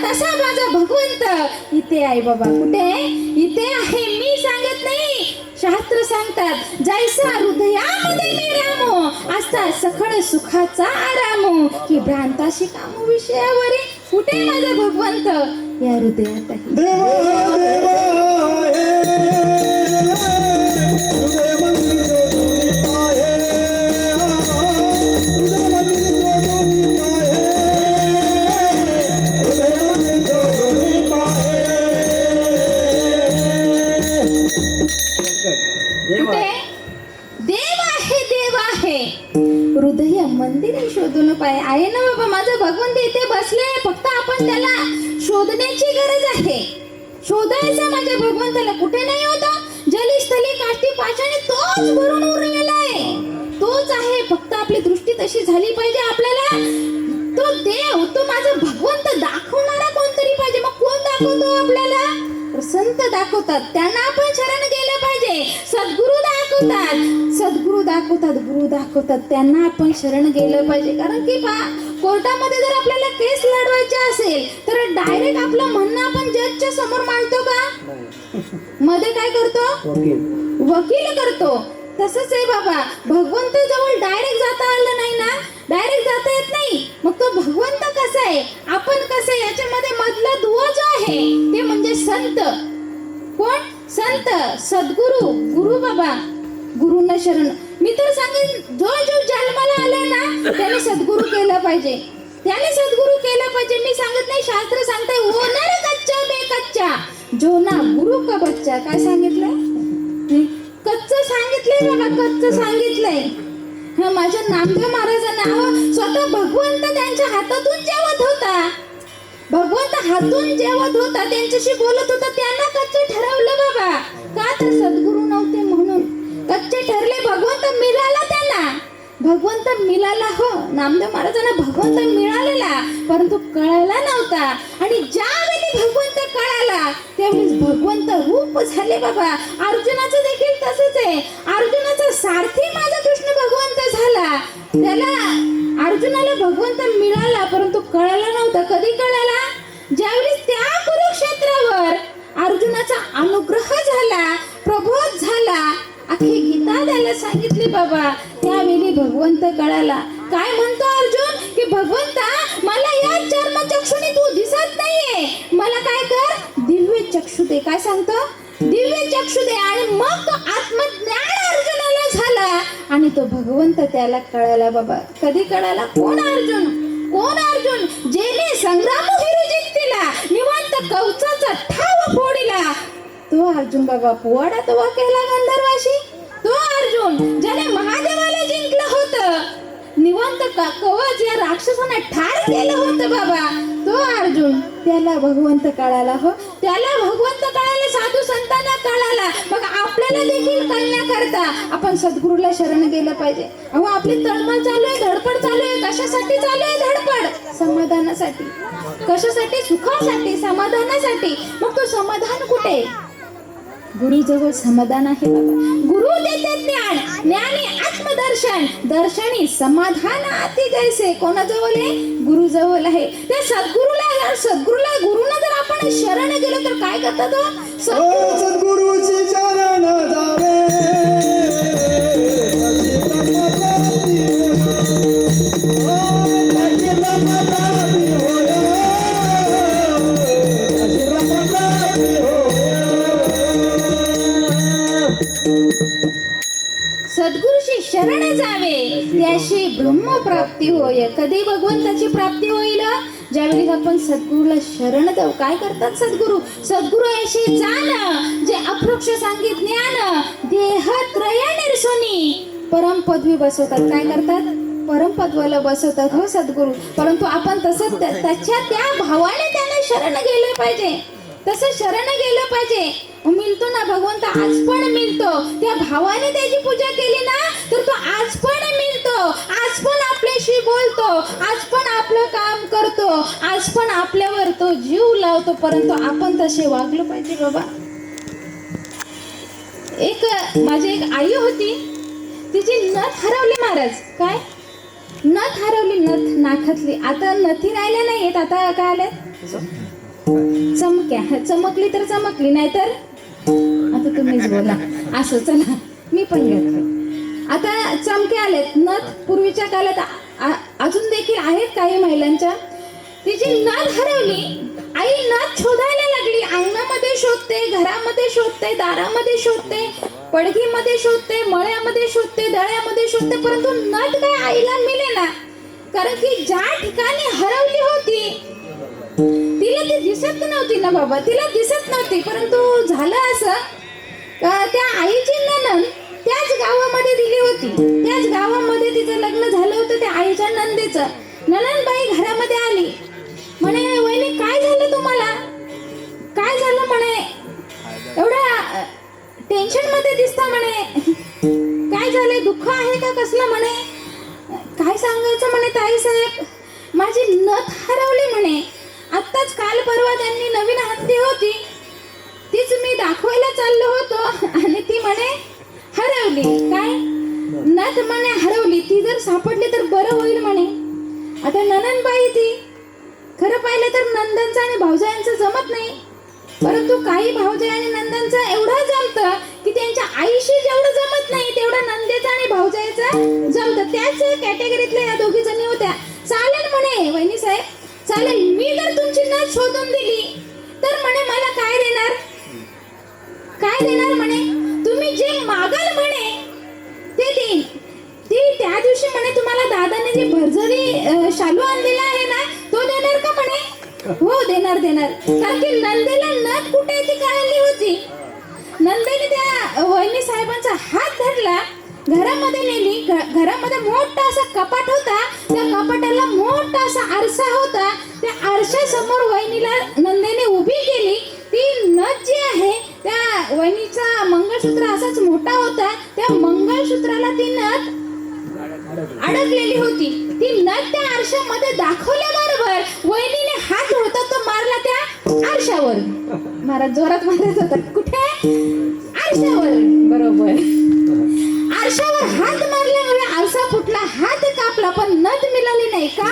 तसा माझा भगवंत इथे आहे बाबा. कुठे? इथे आहे. मी सांगत नाही, शास्त्र सांगतात. जैसा हृदयामध्ये मी रामो असता सखळ सुखाचा आरामो की भ्रांताशी कामो विषयावरी. कुठे माझा भगवंत? या हृदयात आहे. देवा देवा कुठे? देव आहे, देव आहे. हृदय मंदिर शोधून पाय आहे ना बाबा. माझा भगवंत इथे बसले. फक्त आपण त्याला शोधण्याची गरज आहे. शोधायचा माझ्या भगवंताला. कुठे नाही होता? जलस्थली काष्टी पाषाणी तोच भरून उरलेला आहे. तोच आहे. फक्त आपली दृष्टी तशी झाली पाहिजे. आपल्याला तो देव, तो माझा भगवंत दाखवणारा कोणतरी पाहिजे. मग कोण दाखवतो आपल्याला? संत दाखवतात. त्यांना आपण शरण गेलं पाहिजे. सद्गुरू दाखवतात. सद्गुरू दाखवतात, गुरु दाखवतात. त्यांना आपण शरण गेलं पाहिजे. कारण की कोर्टामध्ये जर आपल्याला केस लढवायची असेल तर डायरेक्ट आपलं म्हणणं आपण जजच्या समोर मांडतो का? मध्ये काय करतो? वकील करतो. तसंच आहे बाबा. भगवंत जवळ डायरेक्ट जाता आलं नाही ना. डायरेक्ट जाता येत नाही. मग तो भगवंत कसा आहे, आपण कसं आहे, याच्यामध्ये मधला दुवा जो आहे ते म्हणजे संत. कोण? संत, सद्गुरू, गुरु बाबा. गुरुंना शरण. मी तर सांगेन जो जन्माला आलाय ना त्याने सद्गुरू केलं पाहिजे. त्याने सद्गुरू केलं पाहिजे. मी सांगत नाही, शास्त्र सांगताय होणार कच्चा बेकच्चा जो ना गुरु का बच्चा. काय सांगितलंय? कच्च सांगितलंय बाबा, कच्च सांगितलंय. हा माझ्या नामदेव महाराजांना स्वतः भगवंत त्यांच्या हातातून जेवत होता. भगवंत हातून जेवत होता, त्यांच्याशी बोलत होता. त्यांना कच्चे ठरवलं बाबा. का? तर सद्गुरू नव्हते म्हणून कच्चे ठरले. भगवंत मिळाला त्यांना. भगवंत मिळाला. हो, नामदेव महाराजांना भगवंत मिळालेला, परंतु कळायला नव्हता. आणि ज्यावेळी भगवंत कळाला त्यावेळी भगवंत रूप झाले बाबा. अर्जुनाचं देखील तसंच आहे. अर्जुनाचा सारथी माझा कृष्ण भगवंत झाला. त्याला अर्जुनाला भगवंत मिळाला, परंतु कळायला नव्हता. कधी कळाला? ज्यावेळी त्या कुरुक्षेत्रावर अर्जुनाचा अनुग्रह झाला, प्रबोध झाला. अख्खी गीता त्याला सांगितली बाबा. त्यावेळी भगवंत कळाला. काय म्हणतो अर्जुन? की भगवंता मला या चर्मचक्षुने तू दिसत नाहीये. मला काय कर? दिव्य चक्षु दे. काय सांगतो? दिव्य चक्षु दे. आणि मग तो आत्मज्ञान अर्जुनाला झाला आणि तो भगवंत त्याला कळाला बाबा. कधी कळाला? कोण अर्जुन? कोण अर्जुन? जेने संग्राम जिंकला, निवांत कवचाचा ठाव फोडिला, तो अर्जुन बाबा. पोवाडा तो केला गंधर्वाशी. तो अर्जुन ज्याने महादेवाला जिंकलं होतं. निवांत कवच या राक्षसांना ठार केलं होतं बाबा. तो अर्जुन. त्याला भगवंत कळाला. हो, त्याला भगवंत कळाला. साधू संतांना कळाला. मग आपल्याला देखील कळण्याकरता आपण सद्गुरूला शरण गेलं पाहिजे. अहो, आपली तळमळ चालू आहे, धडपड चालू आहे. कशासाठी चालू आहे धडपड? समाधानासाठी. कशासाठी? सुखासाठी, समाधानासाठी. मग तो समाधान कुठे? गुरुजवळ समाधान आहे बाबा. गुरु देते ज्ञान, ज्ञानी आत्मदर्शन, दर्शनी समाधान अति जैसे. कोणाजवळ आहे? गुरुजवळ आहे. त्या सद्गुरूला गुरुना जर आपण शरण गेलो तर काय करतात? सद्गुरूची शरण जावे. सद्गुरूची शरण जावे त्याशी ब्रह्मप्राप्ती होय. कधी भगवंताची प्राप्ती होईल? ज्यावेळी आपण सद्गुरूला शरण जाऊ. काय करतात सद्गुरू? सद्गुरू अशी जाण जे अप्रोक्ष सांगित ज्ञान देहत्रय निर्सोनी परम पदवी बसवतात. काय करतात? परम पदवाला बसवतात. हो सद्गुरू. परंतु आपण तसं त्याच्या त्या भावाने त्यांना शरण गेलं पाहिजे, तसं शरण गेलं पाहिजे. मिळतो ना भगवंत, आज पण मिळतो. त्या भावाने त्याची पूजा केली ना तर तो आज पण मिळतो, आज पण आपल्याशी बोलतो, आज पण आपलं काम करतो, आज पण आपल्यावर तो जीव लावतो. परंतु आपण तसे वागलो पाहिजे बाबा. माझी एक आई होती, तिची नथ हरवली महाराज. काय नथ हरवली? नथ नाकातली. आता नथी राहिल्या नाहीयेत, आता काय आल्यात चमक्या. चमकली तर चमकली, नाहीतर आता तुम्हीच बोला. असं चला मी पण घेतलं. आता चमके आलेत. नथ पूर्वीच्या काळात अजून देखील आहेत काही महिलांच्या. तिची नथ हरवली. आई नथ शोधायला लागली. अंगणामध्ये शोधते, घरामध्ये शोधते, दारामध्ये शोधते, पडगीमध्ये शोधते, मळ्यामध्ये शोधते, दळ्यामध्ये शोधते, परंतु नथ काय आईला मिळेना. कारण की ज्या ठिकाणी हरवली होती तिला ती दिसत नव्हती ना बाबा, तिला दिसत नव्हती. परंतु झालं असं का त्या आईची नणंद त्याच गावामध्ये दिली होती. त्याच गावामध्ये तिचं लग्न झालं होतं त्या आईच्या नंदेचं. नणंदबाई घरामध्ये आली. म्हणे वहिनी काय झालं तुम्हाला, काय झालं म्हणे, एवढा टेन्शन मध्ये दिसता म्हणे, काय झालंय, दुःख आहे का कसलं म्हणे. काय सांगायचं म्हणे ताई साहेब, माझी नथ हरवली म्हणे. आत्ताच काल परवा त्यांनी नवीन हत्ती होती, तीच मी दाखवायला चाललो होतो आणि ती म्हणे हरवली. काय नथ म्हणे हरवली, ती जर सापडली तर बरं होईल म्हणे. आता नणंदबाई ती खरं पाहिलं तर नंदनचं आणि भाऊजायांचं जमत नाही, परंतु काही भाऊजाई आणि नंदनचं एवढं जमतं की त्यांच्या आईशी जेवढं जमत नाही तेवढं नंदेचं आणि भाऊजाईचं जमतं. त्याच कॅटेगरीतल्या या दोघी जणी होत्या. चालेल म्हणे वहिनी साहेब, चालेल, मी जर तुमची नथ शोधून दिली तर म्हणे मला काय देणार, काय देणार म्हणे, तुम्ही जे मागाल म्हणे ते देईन. ती त्या दिवशी म्हणे तुम्हाला दादाने जे भरजरी शालू आणलेला आहे ना तो देणार का म्हणे. हो देणार देणार. कारण की नंदेला नथ कुठे ती कळली होती. नंदेने त्या वहिनी साहेबांचा हात धरला, घरामध्ये नेली. घरामध्ये मोठा असा कपाट होता, त्या कपाटाला मोठा असा आरसा होता. त्या आरशासमोर वहिनीला नंदेने उभी केली. ती नथ जी आहे त्या वहिनीचा मंगळसूत्र असाच मोठा होता, त्या मंगळसूत्राला ती नथ अडकलेली होती. ती नथ त्या आरशामध्ये दाखवल्याबरोबर वहिनीने हात होता तो मारला त्या आरशावर. महाराज जोरात मारत होता. कुठे? आरशावर. बरोबर, आरशावर हात मारल्यामुळे आरसा फुटला, हात कापला, पण नथ मिळाली नाही. का?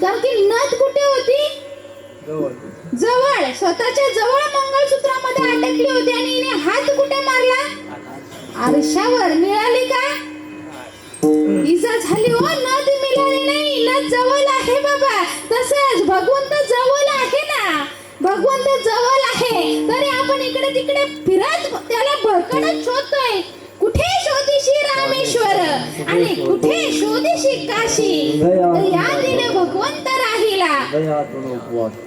कारण की नथ कुठे होती? जवळ, स्वतःच्या जवळ मंगळसूत्रामध्ये अटकली होती आणि हिने हात कुठे मारला? आरशावर. मिळाली का? इजा झाली हो, नथ मिळाली नाही. नथ जवळ आहे बाबा. तसंच भगवंत जवळ आहे ना, भगवंत जवळ आहे तरी आपण इकडे तिकडे फिरत त्याला भरकटत शोधतोय. कुठे शोधिशी रामेश्वर आणि कुठे शोधिशी काशी, या दिले भगवंत राहिला.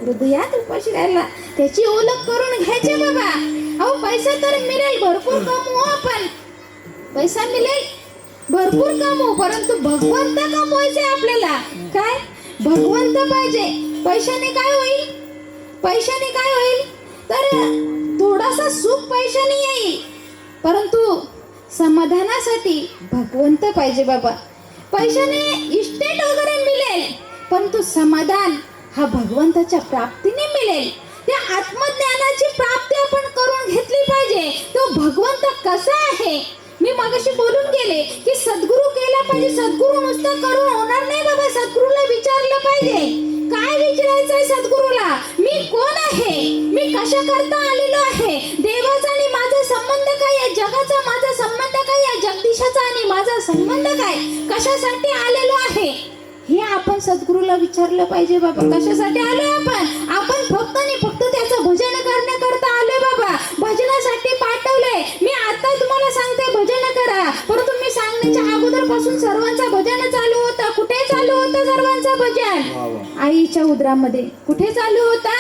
हृदयात उपाशी राहिला. त्याची ओळख करून घ्यायची बाबा. अहो पैसा तर मिळेल, भरपूर कमवू आपण, पैसा मिळेल भरपूर कमवू, परंतु भगवंत कमवायचे आपल्याला. काय? भगवंत पाहिजे. पैशाने काय होईल? पैशाने काय होईल तर थोडासा सुख पैशाने येईल, परंतु समाधानासाठी भगवंत पाहिजे बाबा. पैशाने इस्टेट वगैरे मिळेल, परंतु समाधान हा भगवंताच्या प्राप्तीने मिळेल. त्या आत्मज्ञानाची प्राप्ती आपण करून घेतली पाहिजे. तो भगवंत कसा आहे मी मगाशी बोलून गेले की सद्गुरू केला पाहिजे. सद्गुरू नुसतं करून होणार नाही बाबा. सद्गुरूला विचारलं पाहिजे. काय विचारायचंय सद्गुरूला? मी कोण आहे, मी कशा करता आलेलो आहे, देवाचा आणि माझा संबंध काय आहे, जगाचा माझा संबंध काय आहे, जगदीशाचा आणि माझा संबंध काय, कशासाठी आलेलो आहे हे आपण सद्गुरूला विचारलं पाहिजे बाबा. कशासाठी आलोय आपण? आपण फक्त आणि फक्त त्याचं भजन करण्याकरता आलोय बाबा. भजनासाठी पाठवलंय. मी आता तुम्हाला सांगते भजन करा, परंतु मी सांगण्याच्या अगोदर पासून सर्वांचं भजन चालू होतं. कुठे चालू होतं सर्वांचं भजन? आईच्या उदरामध्ये. कुठे चालू होता?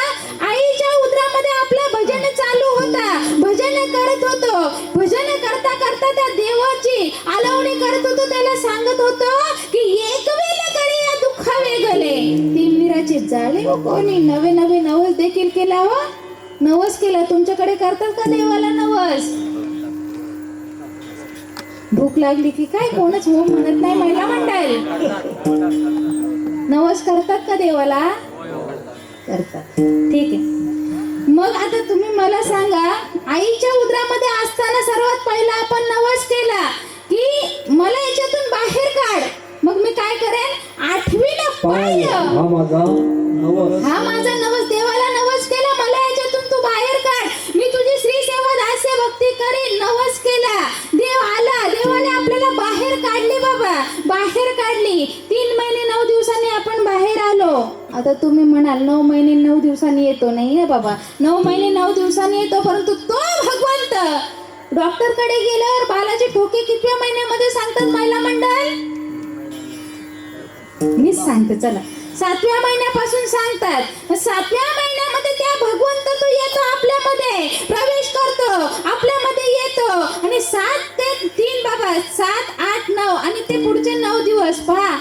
आईच्या उदरामध्ये आपलं भजन चालू होता. भजन करत होतो. भजन करता करता त्या देवाची आलावणी करत होतो. त्याला सांगत होतो की एक वेळ करी या दुःख वेगळे, तिमिराचे झाले हो कोणी नवे नवे नवस देखील केला हो. नवस केला तुमच्याकडे करतात का देवाला नवस? भूक लागली की काय कोणच हो म्हणत नाही महिला मंडळ. नवस करतात का देवाला? करतात. ठीक आहे. मग आता तुम्ही मला सांगा, आईच्या उदरामध्ये असताना सर्वात पहिला आपण नवस केला की मला याच्यातून बाहेर काढ. मग मी काय करेन? 8वीला पाय पाय. हा माझा नवस. हा माझा नवस. देवाला नवस केला मला याच्यातून तू बाहेर काढ. मी तुझी श्री सेवा दास्य भक्ती करीन. नवस केला. देव आला. देवाने आपल्याला बाहेर काढली बाबा. बाहेर काढली. 3 महिने 9 दिवसांनी आपण बाहेर आलो. आता तुम्ही म्हणाल 9 महिने 9 दिवसांनी येतो. नाही बाबा, 9 महिने 9 दिवसांनी येतो, परंतु तो भगवंत डॉक्टर कडे गेल्यावर बालाचे ठोके कितव्या महिन्यामध्ये सांगतात महिला मंडळ? मीच सांगते चला. 7व्या महिन्यापासून सांगतात. 7व्या महिन्यामध्ये त्या भगवंत तो येतो, आपल्यामध्ये प्रवेश करतो, आपल्यामध्ये येतो. आणि 7 ते 3 बाबा, 7, 8, 9 आणि ते पुढचे 9 दिवस पहा.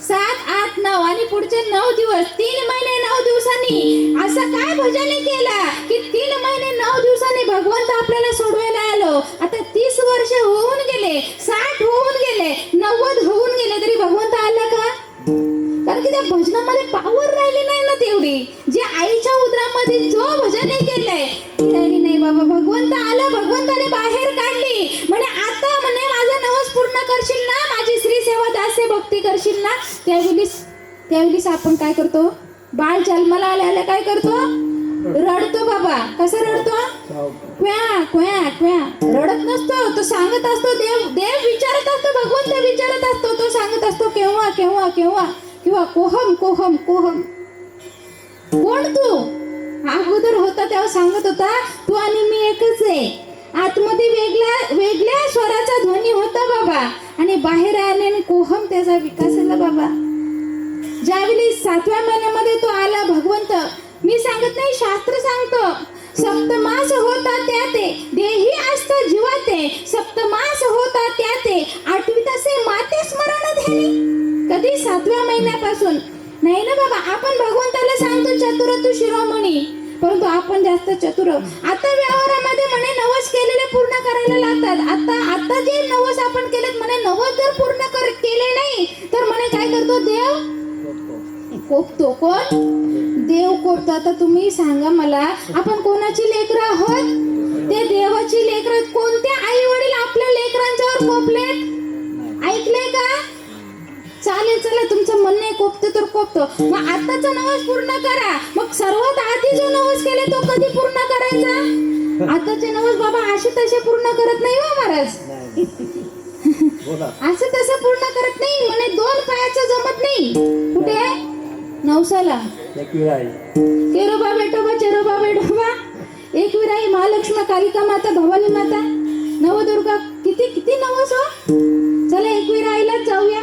7, 8, 9 आणि पुढचे 9 दिवस, 3 महिने 9 दिवसांनी असं काय भजन केला की 3 महिने 9 दिवसांनी भगवंत आपल्याला सोडवायला आलो. आता 30 वर्ष होऊन गेले, 60 होऊन गेले, 90 होऊन गेले, तरी भगवंत आला का? कारण की त्या भजनामध्ये पावर राहिली नाही ना तेवढी. जे आईच्या उदरामध्ये जो भजन केलंय ती राहिली नाही बाबा. भगवंत आला, भगवंताने बाहेर काढली. म्हणे आता म्हणे माझा नवस पूर्ण करशील ना, माझी श्री सेवा दास्य भक्ती करशील ना. त्यावेळीस आपण काय करतो? बाळ जन्माला आल्याला काय करतो? रडतो बाबा. कसं रडतो? क्व्या क्व्या क्व्या. रडत नसतो तो, सांगत असतो. देव विचारत असतो, भगवंत विचारत असतो. तो सांगत असतो केव्हा केव्हा केव्हा, किंवा कोहम कोहम कोहम. कोण तू? अगोदर होता तेव्हा सांगत होता तू आणि मी एकच आहे. आतमध्ये वेगळ्या स्वराचा ध्वनी होता बाबा, आणि बाहेर आल्याने कोहम त्याचा विकास झाला बाबा. ज्यावेळी 7व्या महिन्यामध्ये तो आला भगवंत, मी सांगत नाही, शास्त्र सांगतो. सप्तमास होता त्या ते देही असत जीवाते, सप्तमास होता त्या ते 8वीत असे माते स्मरण ध्यानी. कधी 7व्या महिन्यापासून नाही ना बाबा. आपण भगवंताला सांगतो चतुर तू शिरोमणी, परंतु आपण जास्त चतुर. आता व्यवहारामध्ये म्हणे नवस केलेले पूर्ण करायला लागतात. आता जे नवस आपण केलेत म्हणे, नवस जर पूर्ण केले नाही तर म्हणे काय करतो? देव कोपतो. कोण? देव कोपतो. आता तुम्ही सांगा मला, आपण कोणाची लेकरं आहोत? ते देवाची लेकरं. कोणत्या आई वडील आपल्या लेकरांच्यावर कोपलेत? ऐकले का? चालेल, चला तुमचं म्हणणं आहे कोपतो तर कोपतो. मग आताचा नवस पूर्ण करा. मग सर्वात आधी जो नवस केले तो कधी पूर्ण करायचा? आताचे नवस बाबा असे तसे पूर्ण करत नाही हो महाराज. असं तसं पूर्ण करत नाही. म्हणे 2 पायाचं जमत नाही. कुठे? नवसाला केरोबा बेटोबा चेरोबा बेटोबा, एक विराई, महालक्ष्मी, कालिका माता, भवानी माता, नवदुर्गा. किती किती नवस हो. चला एकविरा आईलाच जाऊया.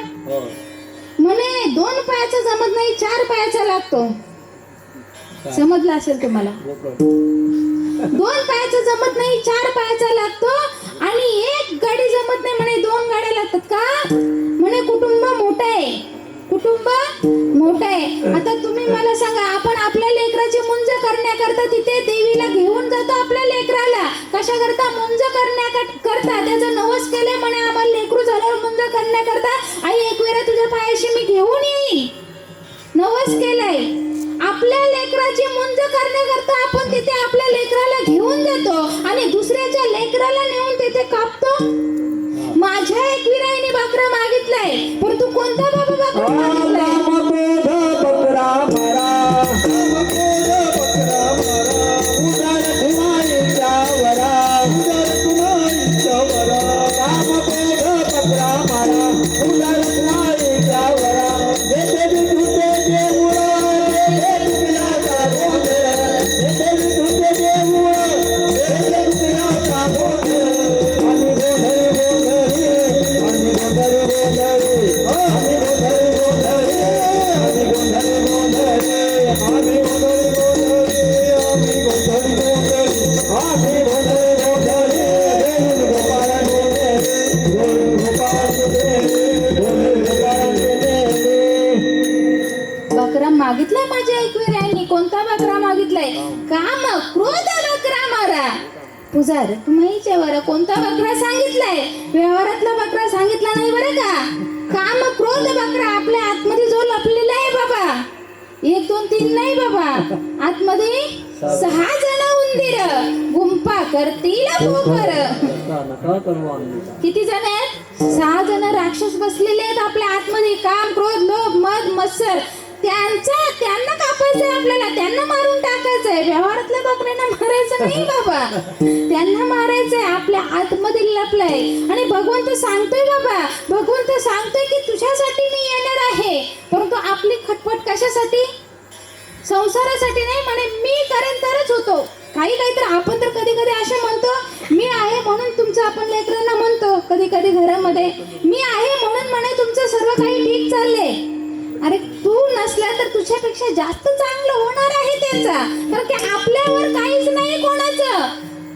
म्हणे 2 पायाचा जमत नाही, 4 पायाचा लागतो. समजलं असेल तुम्हाला? 2 पायाचा जमत नाही, 4 पायाचा लागतो. आणि 1 गाडी जमत नाही म्हणे, 2 गाड्या लागतात का? म्हणे कुटुंब मोठं आहे. कुटुंब मोठं आहे. आता तुम्ही मला सांगा, आपण आपल्या लेकराची मुंज करण्याकरता तिथे देवीला घेऊन जातो आपल्या लेकराला. कशा करता? मुंज करण्याकरता. त्याचा नवस केले म्हणे आम्हाला लेकरू झाल्यावर मुंज करण्याकरता. आई एक वेळा तुझ्या पायाशी मी घेऊन येईन. नवस केलाय. आपल्या लेकराची मुंज करण्याकरता आपण तिथे आपल्या लेकराला घेऊन जातो आणि दुसऱ्याच्या लेकराला नेऊन तिथे कापतो. माझ्या एकविराईने बकरा मागितलाय, परंतु कोणता बाबा बकरा मागितलाय? Oh, मागितलाय माझ्या ऐकवीरांनी? कोणता बकरा मागितलाय? काम क्रोध बकरा मारा. पुजार तुम्हीच्या बरं कोणता बकरा सांगितलाय? व्यवहारातला बकरा सांगितला नाही बरं का. काम क्रोध बकरा आपल्या आतमध्ये जो लपलेला आहे बाबा. 1 2 3 नाही बाबा, आतमध्ये 6 जण उंदीर गुंफा करतील पोकर. नका करू आम्ही. किती जण आहेत? 6 जण राक्षस बसलेले आहेत आपल्या आतमध्ये. काम क्रोध लोभ मद मत्सर. त्यांना कापायचंय आपल्याला, त्यांना मारून टाकायचंय. व्यवहारातल्या बकऱ्यांना मारायचं नाही बाबा, त्यांना मारायचंय. आपल्या आतमध्ये लपलंय. आणि भगवंत सांगतोय बाबा, भगवंत सांगतोय की तुझ्यासाठी मी येणार आहे. परंतु आपली खटपट कशासाठी? संसारासाठी नाही म्हणे. मी करेन तरच होतो. काही तर आपण तर कधी कधी असे म्हणतो, मी आहे म्हणून तुमचं, आपण लेकरांना म्हणतो कधी कधी घरामध्ये, मी आहे म्हणून म्हणे तुमचं सर्व काही ठीक चाललंय. अरे तू नसला तर तुझ्यापेक्षा जास्त चांगलं होणार आहे त्यांचा. कारण की आपल्यावर काहीच नाही कोणाचं.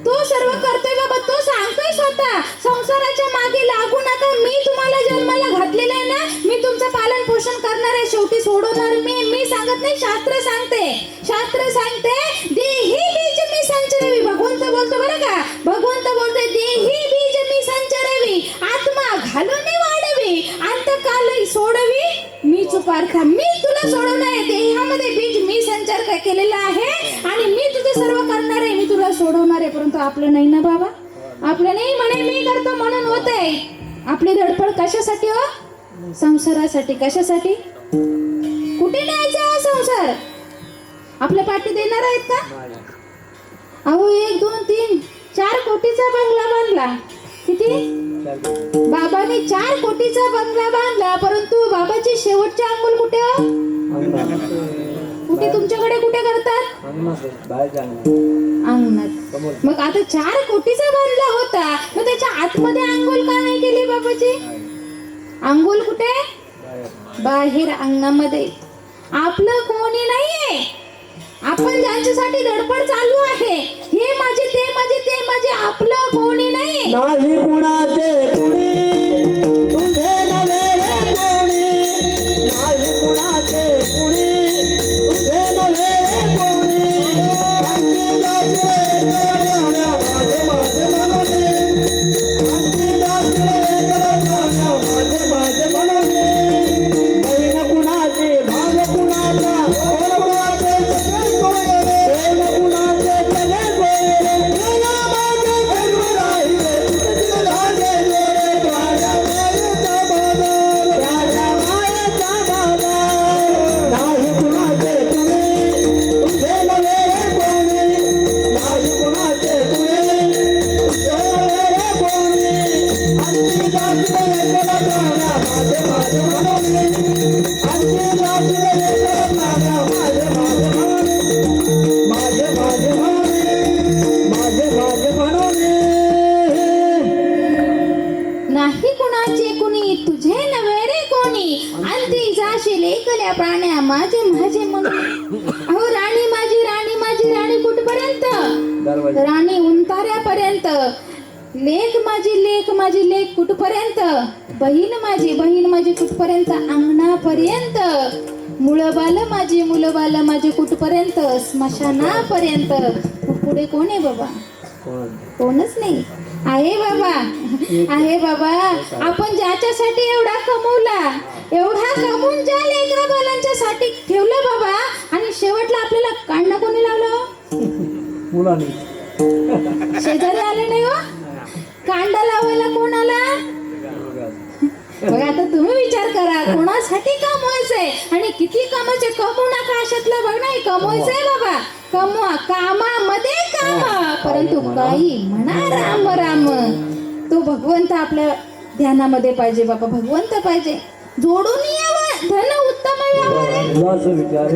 तो सर्व करतोय बाबा, तो सांगतोय स्वतः. संसाराच्या मागे लागू नका. मी तुम्हाला जन्माला घातलेलं आहे ना, मी तुमचं पालन पोषण करणार आहे. शेवटी सोडवणार मी सांगत नाही, शास्त्र सांगते. शास्त्र सांगते देही बीज मी संचरवी. भगवंत बोलतो बरं का, भगवंत बोलतोय देही बीज मी संचरवी, आत्मा घालून वाढवी, अंतकाल सोडवी मी चुपारखा. मी तुला सोडवणार आहे. देहामध्ये बीज मी संचार केलेला आहे आणि मी तुझं सर्व करणार आहे. मी तुला सोडवणार आहे. परंतु आपलं नाही ना बाबा, आपलं नाही म्हणे मी करतो म्हणून होत आहे. आपली धडपड कशासाठी हो? संसारासाठी. कशासाठी? कुठे न्यायचा हा संसार? आपल्या पाठी देणार आहेत का? अहो 1 2 3 4 कोटीचा बंगला बांधला. किती? बाबाने 4 कोटीचा बंगला बांधला. परंतु बाबाची शेवटची अंघोळ कुठे हो? कुठे? तुमच्याकडे कुठे करतात? अंगणात. मग आता 4 कोटीचा बांधला होता, मग त्याच्या आतमध्ये अंघोळ का नाही केली बाबाची? अंघोळ कुठे? बाहेर अंगणामध्ये. आपलं कोणी नाहीये. आपण ज्यांच्यासाठी धडपड चालू आहे, हे माझे ते माझे ते माझे, आपलं कोणी नाही. नाही कुणाचे कुणी तुझे नव्हे रे कोणी. नाही कुणाचे कुणी तुझे नव्हे रे कोणी. आणखी जाते करण्याला माझे माझे म्हणून. आणखी जाते करण्याला माझे माझे म्हणून. बहीण कुणाची भाग कुणाचा, कोण कुणाचे सगळे कोयरे. प्रेम कुणाचे सगळे कोयरे. प्रेमा माझे सर्व राहिले. तुझे धागे जोडे. राजा मायेचा बाजार. राजा मायेचा बाजार. नाही कुणाचे कुणी तुझे नव्हे रे कोणी. नाही कुणाचे कुणी तुझे नव्हे रे कोणी. आणखी जाते करण्याला माझे माझे म्हणून. आणखी जाते करण्याला माझे माझे म्हणून. माझे माझे म्हणून. माझे माझे म्हणून. नाही कुणाचे कुणी तुझे नव्हे रे कोणी. अंती जाशील एकल्या प्राण्या माझे माझे म्हणून. अहो राणी माझी राणी कुठपर्यंत? दरवाजा. राणी उंताऱ्यापर्यंत. लेक माझी लेक कुठपर्यंत? बहीण माझी कुठपर्यंत? अंगणापर्यंत. मुळबाल माझी कुठपर्यंत? स्मशानापर्यंत. पुढे कोण आहे बाबा? कोणच नाही. आहे बाबा. आपण ज्याच्यासाठी एवढा कमवला, एवढा कमवून ज्या लेकरा बालांच्या साठी ठेवलं बाबा, आणि शेवटला आपल्याला काढणं कोणी लावलं? मुलांनी. शेजारी आले नाही हो. कांदा लावायला कोण आला? बघा आता तुम्ही विचार करा, कोणासाठी कमवायचंय आणि किती कमवायचे? कमवू नका अशातलं बघ नाही. कमवायचंय बाबा, कमवा. कामामध्ये काम. परंतु काही म्हणा राम राम. तो भगवंत आपल्या ध्यानामध्ये पाहिजे बाबा. भगवंत पाहिजे. जोडून यावं. धन उत्तम व्यापार. विचार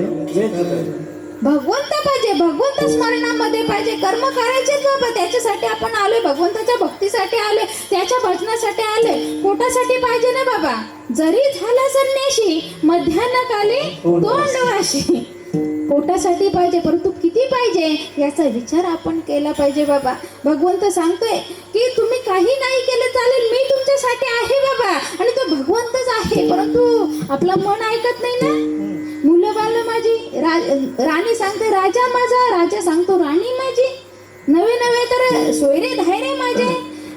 भगवंत पाहिजे. भगवंत स्मरणामध्ये पाहिजे. कर्म करायचे बाबा. त्याच्यासाठी आपण आलोय. भगवंताच्या भक्तीसाठी आलोय. त्याच्या भजनासाठी आलोय. पोटासाठी पाहिजे ना बाबा. जरी झाला संन्याशी मध्यान्हकाली तोंडवाशी. पोटासाठी पाहिजे. परंतु किती पाहिजे याचा विचार आपण केला पाहिजे बाबा. भगवंत सांगतोय की तुम्ही काही नाही केलं चालेल, मी तुमच्यासाठी आहे बाबा. आणि तो भगवंतच आहे. परंतु आपलं मन ऐकत नाही ना. मुलं बाळ माझी राणी सांगते राजा माझा, राजा सांगतो राणी माझी. नवे नवे तर सोयरे धायरे माझे.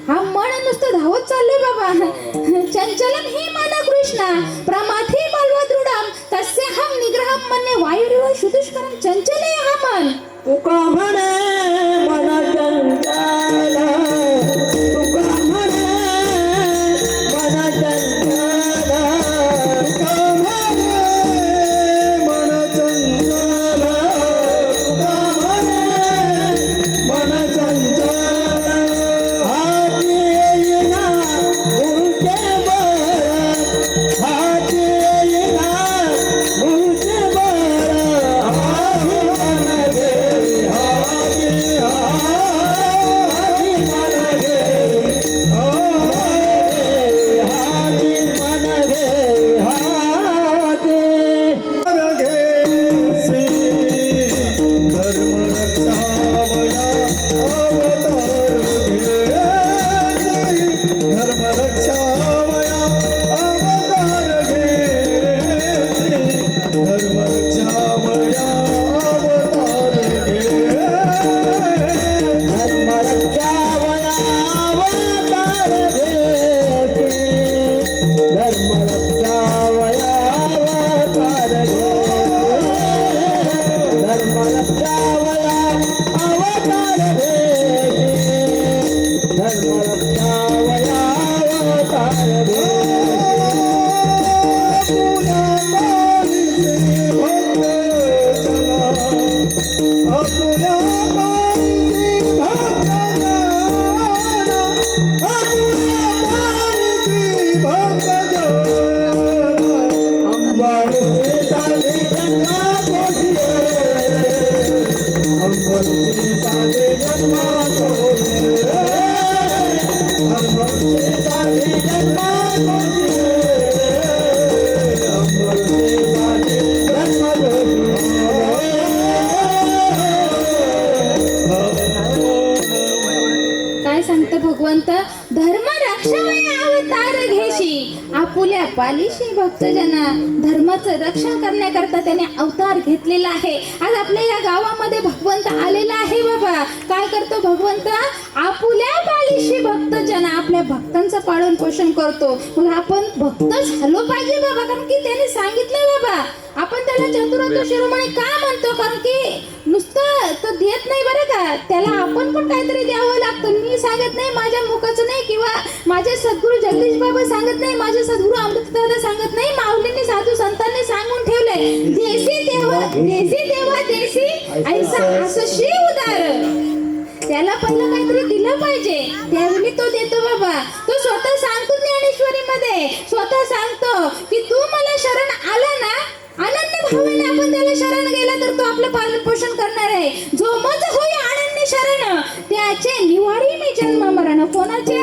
हा मन नुसतं धावत चाललोय बाबा. चंचलम ही मन कृष्णा प्रमाथी बलवदृढम तस्यहम निग्रहम मन्ये वायुरिव शुदुष्करम. चंचल आहे हा मन. तुका म्हणे मन चंचल, तुका म्हणे मन चंचल, तुका म्हणे मन चंचल, तुका म्हणे मन चंचल. हाती येईना मुळचे बर, हाती येईना मुळचे बर. हाती मन गे, हाती हाती मन गे, हाती मन गे, हाती मन गे. धर्म रक्षावया अवतार घे, धर्म रक्षावया अवतार घे, धर्म रक्षावया अवतार घे, धर्म रक्षावया अवतार घे, धर्म रक्षावया अवतार घे, धर्म रक्षावया अवतार घे, धर्म रक्षावया अवतार घे. पुन्हा मारिसे भक्त जना, पुन्हा मारिसे भक्त जना, पुन्हा मारिसे भक्त जना. अंबाडीचे साधे जन्मा कोठे, अंबाडीचे साधे जन्मा कोठे, अंबाडीचे साधे जन्मा कोठे, अंबाडीचे साधे जन्मा कोठे. काय सांगतो भगवंत. धर्म रक्षावया अवतार घेशी आपुल्या पालिशी भक्तजना. धर्माचं रक्षण करण्याकरता त्याने अवतार घेतलेला आहे. आज आपल्या या गावामध्ये भगवंत आलेला आहे बाबा. काय करतो भगवंत. आपुल्या पालिशी भक्तजना, आपल्या भक्तांचं पालन पोषण करतो. मग आपण भक्त झालो पाहिजे बाबा, कारण की त्याने सांगितलं बाबा. आपण त्याला चतुरंग शिरोमणी का म्हणतो, कारण की नुसतं तो देत नाही बरं का. त्याला आपण पण काहीतरी द्यावं लागतं. मी सांगत नाही, माझ्या मुखाचं नाही, किंवा माझे सद्गुरू जगदीश बाबा सांगत नाही, माझे सद्गुरू अमृतदादा सांगत नाही, माऊलींनी साधू संतांनी सांगून ठेवलंय. देसी देवा देसी देवा देसी ऐसा असशी उदार. त्याला पहिलं काहीतरी दिलं पाहिजे, त्यावेळी तो देतो बाबा. तो स्वतः सांगतो ज्ञानेश्वरी मध्ये, स्वतः सांगतो की तू मला शरण आला ना, अनन्य भावाने आपण त्याला शरण गेला तर तो आपलं पालन पोषण करणार आहे. जो मज होई अनन्य शरण त्याचे निवारी मी जन्म मरण. कोणाचे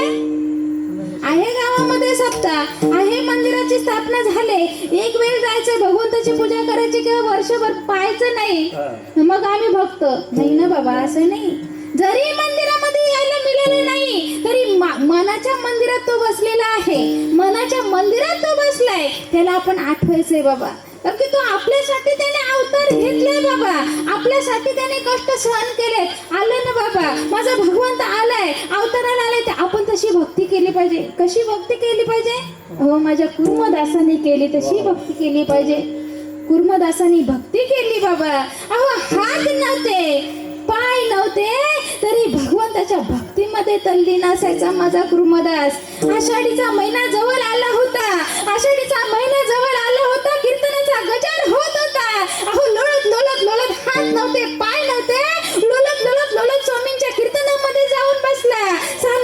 आहे गावामध्ये सप्ताह आहे, मंदिराची स्थापना झाले, एक वेळ जायचं भगवंताची पूजा करायची किंवा वर्षभर पाहायचं नाही, मग आम्ही भक्त नाही ना बाबा. असं नाही. जरी मंदिरामध्ये यायला मिळालं नाही तरी मनाच्या मंदिरात तो बसलेला आहे. मनाच्या मंदिरात तो बसलाय, त्याला आपण आठवायचंय बाबा. कारण की तो आपल्यासाठी त्याने अवतार घेतलाय बाबा. आपल्यासाठी त्याने कष्ट सहन केले. आलं ना बाबा, माझा भगवंत आलाय, अवताराला आलाय, तर आपण तशी भक्ती केली पाहिजे. कशी भक्ती केली पाहिजे. हो, माझ्या कुर्मदासांनी केली तशी भक्ती केली पाहिजे. कुर्मदासांनी भक्ती केली बाबा. अहो, हात नव्हते, पाय नव्हते, तरी भगवंताच्या भक्तीमध्ये तल्लीन असायचा माझा कुर्मदास. आषाढीचा महिना जवळ आला होता, आषाढीचा महिना जवळ आला होता, कीर्तनाचा गजर होत होता. अहो, लोळत लोळत लोळत, हात नव्हते, पाय नव्हते, लोळत लोळत लोळत स्वामींच्या कीर्तनामध्ये जाऊन बसला.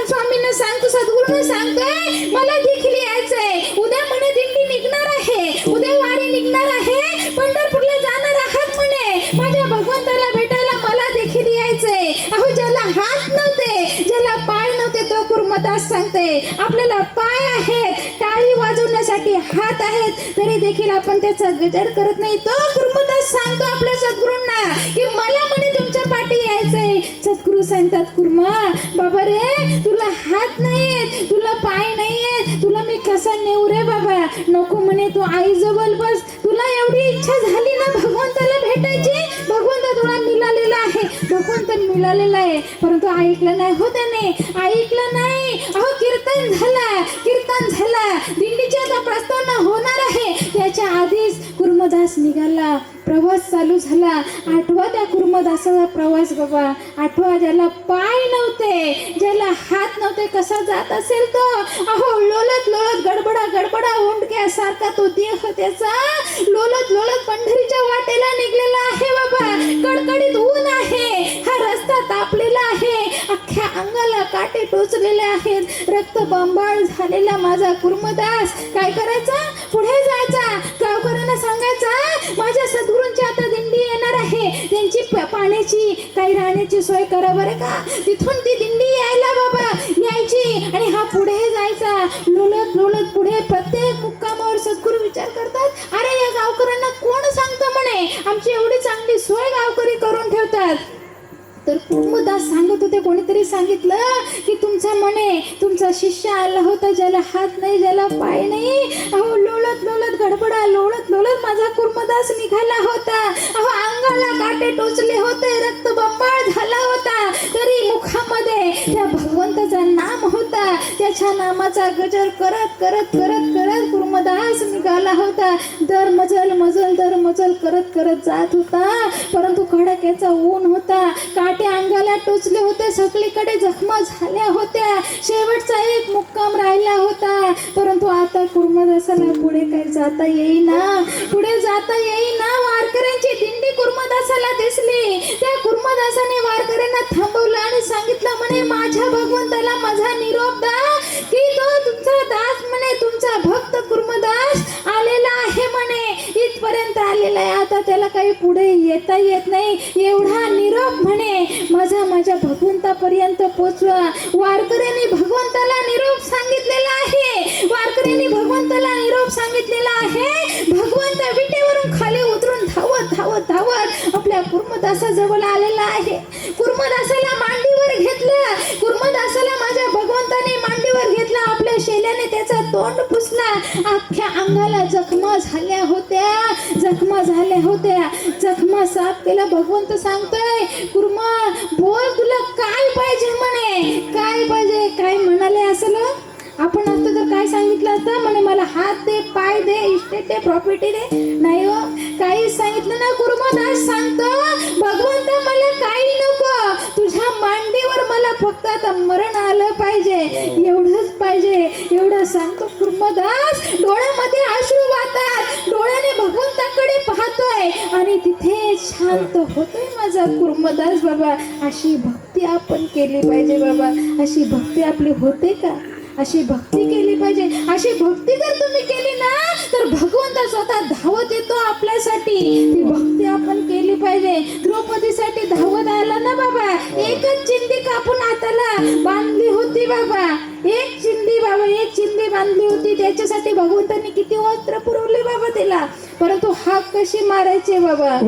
स्वामींना सांगतो, सद्गुरूंना सांगतोय मला देखील यायचंय. उद्या म्हणे दिंडी निघणार आहे, उद्या वारी निघणार आहे, पंढरपूरला जाणार आहात म्हणे. माझ्या भगवंताला भेटायला मला देखील यायचंय. अहो, ज्याला हात नव्हते, ज्याला पाय नव्हते, तो कुर्मदास सांगते आपल्याला पाय आहेत, टाळी वाजवण्यासाठी हात आहेत, तरी देखील आपण त्याचा गजर करत नाही. तो कुर्मदास सांगतो आपल्या सद्गुरूंना की मला म्हणे तुमच्या पाठी यायचंय. सद्गुरू सांगतात, कुर्मा बाबा रे, तुला हात नाहीयेत, तुला पाय नाहीयेत, तुला मी कसा नेऊ रे बाबा. नको म्हणे, तू आई जवळ बस, तुला एवढी इच्छा झाली ना भगवंताला भेटायची, भगवंत तुला मिळालेला आहे, भगवंत मिळालेला आहे, परंतु ऐकलं नाही हो त्याने, ऐकलं नाही. अहो कीर्तन झाला, दिंडीची आता प्रस्तावना होणार आहे, त्याच्या आधीच कुर्मदास निघाला, प्रवास चालू झाला. आठवा त्या कुर्मदासाचा प्रवास बाबा, आठवा. ज्याला पाय नव्हते, ज्याला हात नव्हते, कसा जात असेल तो. अहो लोलत गडबडा ओंडक्यासारखा तो देह त्याचा लोलत पंढरीच्या वाटेला निघलेला आहे बाबा. कडकडीत ऊन आहे, हा रस्ता तापलेला आहे, अख्ख्या अंगाला काटे टोचलेले आहेत, रक्त बंबाळ झालेला माझा कुर्मदास काय करायचा, पुढे जायचा, गावकऱ्यांना सांगायचा माझ्या सद्गुरूंची आता दिंडी येणार आहे, त्यांची पाण्याची काही राहण्याची सोय करा बरं का. तिथून ती दिंडी यायची आणि हा पुढे जायचा, लोलत पुढे. प्रत्येक मुक्कामावर सद्गुरू विचार करतात, अरे या गावकऱ्यांना कोण सांगतं म्हणे, आमची एवढी चांगली सोय गावकरी करून ठेवतात. तर कुर्मदास सांगत होते, कोणीतरी सांगितलं की तुमचा म्हणे तुमचा शिष्य आला होता, ज्याला हात नाही, ज्याला पाय नाही. अहो लोलत गडबडा लोळत माझा कुर्मदास निघाला होता. अहो अंगाला काटे टोचले होते, रक्त बंबाळ झाला होता, तरी मुखामध्ये त्या भगवंताचा नाम होता. त्याच्या नामाचा गजर करत कुर्मदास निघाला होता. दर मजल करत जात होता, परंतु कडाक्याचा ऊन होता, काटे अंगाला टोचले होते, सगळीकडे जखमा झाल्या होत्या. शेवटचा एक मुक्काम राहिला होता, परंतु आता कुर्मदासाला पुढे काही जाता येईना. वारकऱ्यांची दिंडी कुर्मदासाला दिसली. त्या कुर्मदासाने वारकऱ्यांना थांबवलं आणि सांगितलं म्हणे, माझ्या भगवंताला माझा निरोप द्या की तो तुमचा दास म्हणे, तुमचा भक्त कुर्मदास आलेला आहे म्हणे, इथपर्यंत आलेला आहे, आता त्याला काही पुढे येता येत नाही, एवढा निरोप म्हणे माझ्या भगवंतापर्यंत पोचवा. वारकऱ्यांनी भगवंताला निरोप सांगितलेला आहे, भगवंत विटेवरून खाली उतरून धावत आपल्या कुर्मदासाजवळ आलेला आहे. कुर्मदासाला मांडीवर घेतलं, कुर्मदासाला माझ्या भगवंताने मांडीवर घेतला, आपल्या शेल्याने त्याचा तोंड पुसला. अख्ख्या अंगाला जखमा झाल्या होत्या, जखमा साफ केला. भगवंत सांगतोय, कुर्मा बोल, तुला काय पाहिजे म्हणे, काय पाहिजे, काय म्हणाले असेल. आपण असतो तर काय सांगितलं असतं म्हणे, मला हात दे, पाय दे, इस्टेट दे, प्रॉपर्टी दे. नाही हो, काही सांगितलं ना. कुर्मदास सांगतो, भगवंत मला काही नको, तुझ्या मांडीवर मला फक्त आता मरण आलं पाहिजे, एवढंच पाहिजे, एवढं सांगतो कुर्मदास. डोळ्यामध्ये अश्रू वाहतात, डोळ्याने भगवंताकडे पाहतोय आणि तिथे शांत होतोय माझा कुर्मदास. बाबा अशी भक्ती आपण केली पाहिजे बाबा, अशी भक्ती आपली होते का, अशी भक्ती केली पाहिजे. अशी भक्ती जर तुम्ही केली ना तर भगवंत स्वतः धावत येतो आपल्यासाठी. ती भक्ती आपण केली पाहिजे. द्रौपदीसाठी धावत आला ना बाबा, एकच चिंदी कापून हाताला बांधली होती बाबा, एक चिंदी बांधली होती, त्याच्यासाठी भगवंतांनी किती वस्त्र पुरवले बाबा तिला, परंतु हाक कशी मारायचे बाबा.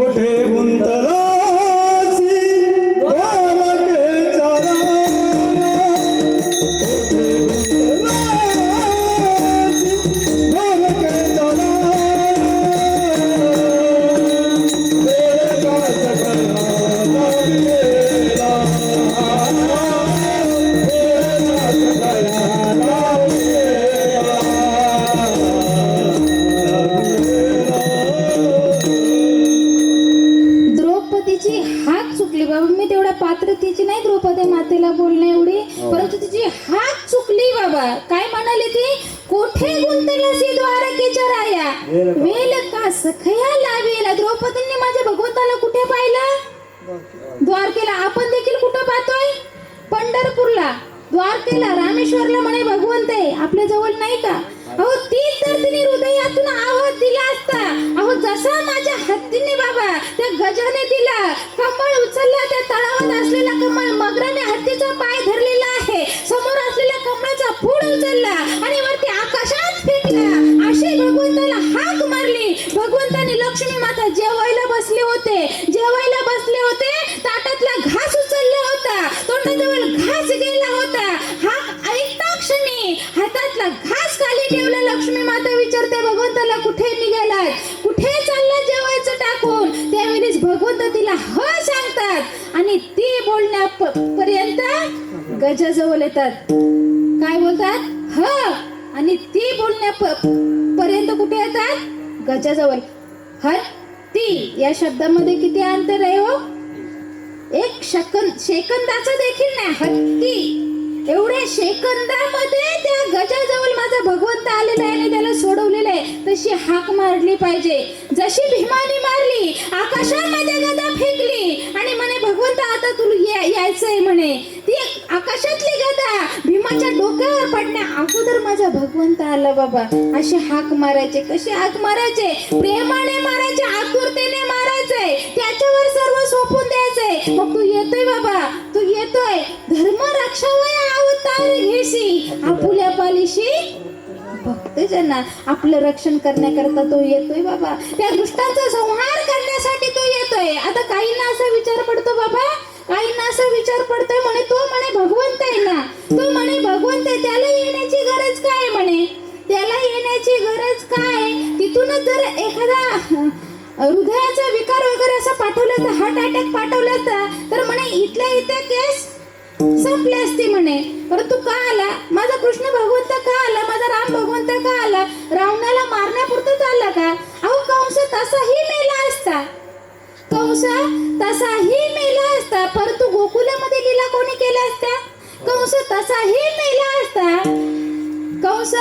पात्रतेची नाही द्रौपदी मातेला बोलणे एवढी, परंतु तिची हात चुकली बाबा. काय म्हणाली ती, कोठे गुंतलसी द्वारकेच्या राया, वेल का सखया लावेला. द्रौपदींनी माझ्या भगवंताला कुठे पाहिलं, द्वारकेला. आपण देखील कुठं पाहतोय, पंढरपूरला, द्वारकेला, रामेश्वरला म्हणे भगवंत आहे, आपल्या जवळ नाही का. अहो तीच जर तिने हृदयातून आवाज दिला असता, अहो जसा माझ्या हत्तीने बाबा त्या गजाने दिला, कमळ उचलला, त्या तळावात असलेला कमळ मगराने हत्तीचा पाय धरलेला आहे, समोर असलेल्या कमळाचा फूड उचलला आणि वरती आकाशात फेकला, अशी भगवंताला हाक मारली. भगवंताने लक्ष्मी माता जेवायला बसले होते, ताटातला घास उचलला होता, तोंडाजवळ घास गेला होता, हाक ऐकता क्षणी हातातला घास खाली ठेवला. लक्ष्मी माता विचारते भगवंताला, कुठे निघालाय, कुठे गजाजवळ येतात. काय बोलतात? ह. आणि ती पर्यंत कुठे येतात? गजाजवळ. हत्ती या शब्दामध्ये किती अंतर आहे हो? एक सेकंदाचं देखील नाही. हत्ती एवढ्या सेकंदामध्ये त्या गजाजवळ माझा भगवंत आलेला आहे आणि त्याला सोडवलेलं आहे. तशी हाक मारली पाहिजे जशी भीमाने मारली. आकाशामध्ये गदा फेकली आणि म्हणे भगवंत आता तुला यायचंय म्हणे. ती आकाशातली गदा भीमाच्या डोक्यावर पडण्या अगोदर माझा भगवंत आला बाबा. अशी हाक मारायचे. कशी हाक मारायचे? प्रेमाने मारायचे, आतुरतेने मारायचंय, त्याच्यावर सर्व सोपून द्यायचंय. मग तू येतोय बाबा, तू येतोय. धर्म रक्षावया अवतार घेशी आपुल्या पालिशी भक्तजना. आपलं रक्षण करण्याकरता तो येतोय बाबा. त्या दुष्टांचा संहार करण्यासाठी तो येतोय. आता काहींना असा विचार पडतो बाबा, काहींना असा विचार पडतोय म्हणे तो म्हणे भगवंत आहे ना, तो म्हणे भगवंत आहे, त्याला येण्याची गरज काय म्हणे, त्याला येण्याची गरज काय? तिथूनच जर एखादा हृदयाचा विकार वगैरे असं पाठवलं असतं, हार्ट अटॅक पाठवलं असतं तर म्हणे इथल्या इथे केस संपले असते म्हणे. परंतु का आला माझा कृष्ण भगवंत? का आला माझा राम भगवंत? का आला? रावणाला मारण्यापुरतं आला का? अहो कंस तसाही मेला असता, कंस तसाही मेला असता. परंतु गोकुलामध्ये लीला कोणी केल्या असत्या? कंस तसाही मेला असता, कंस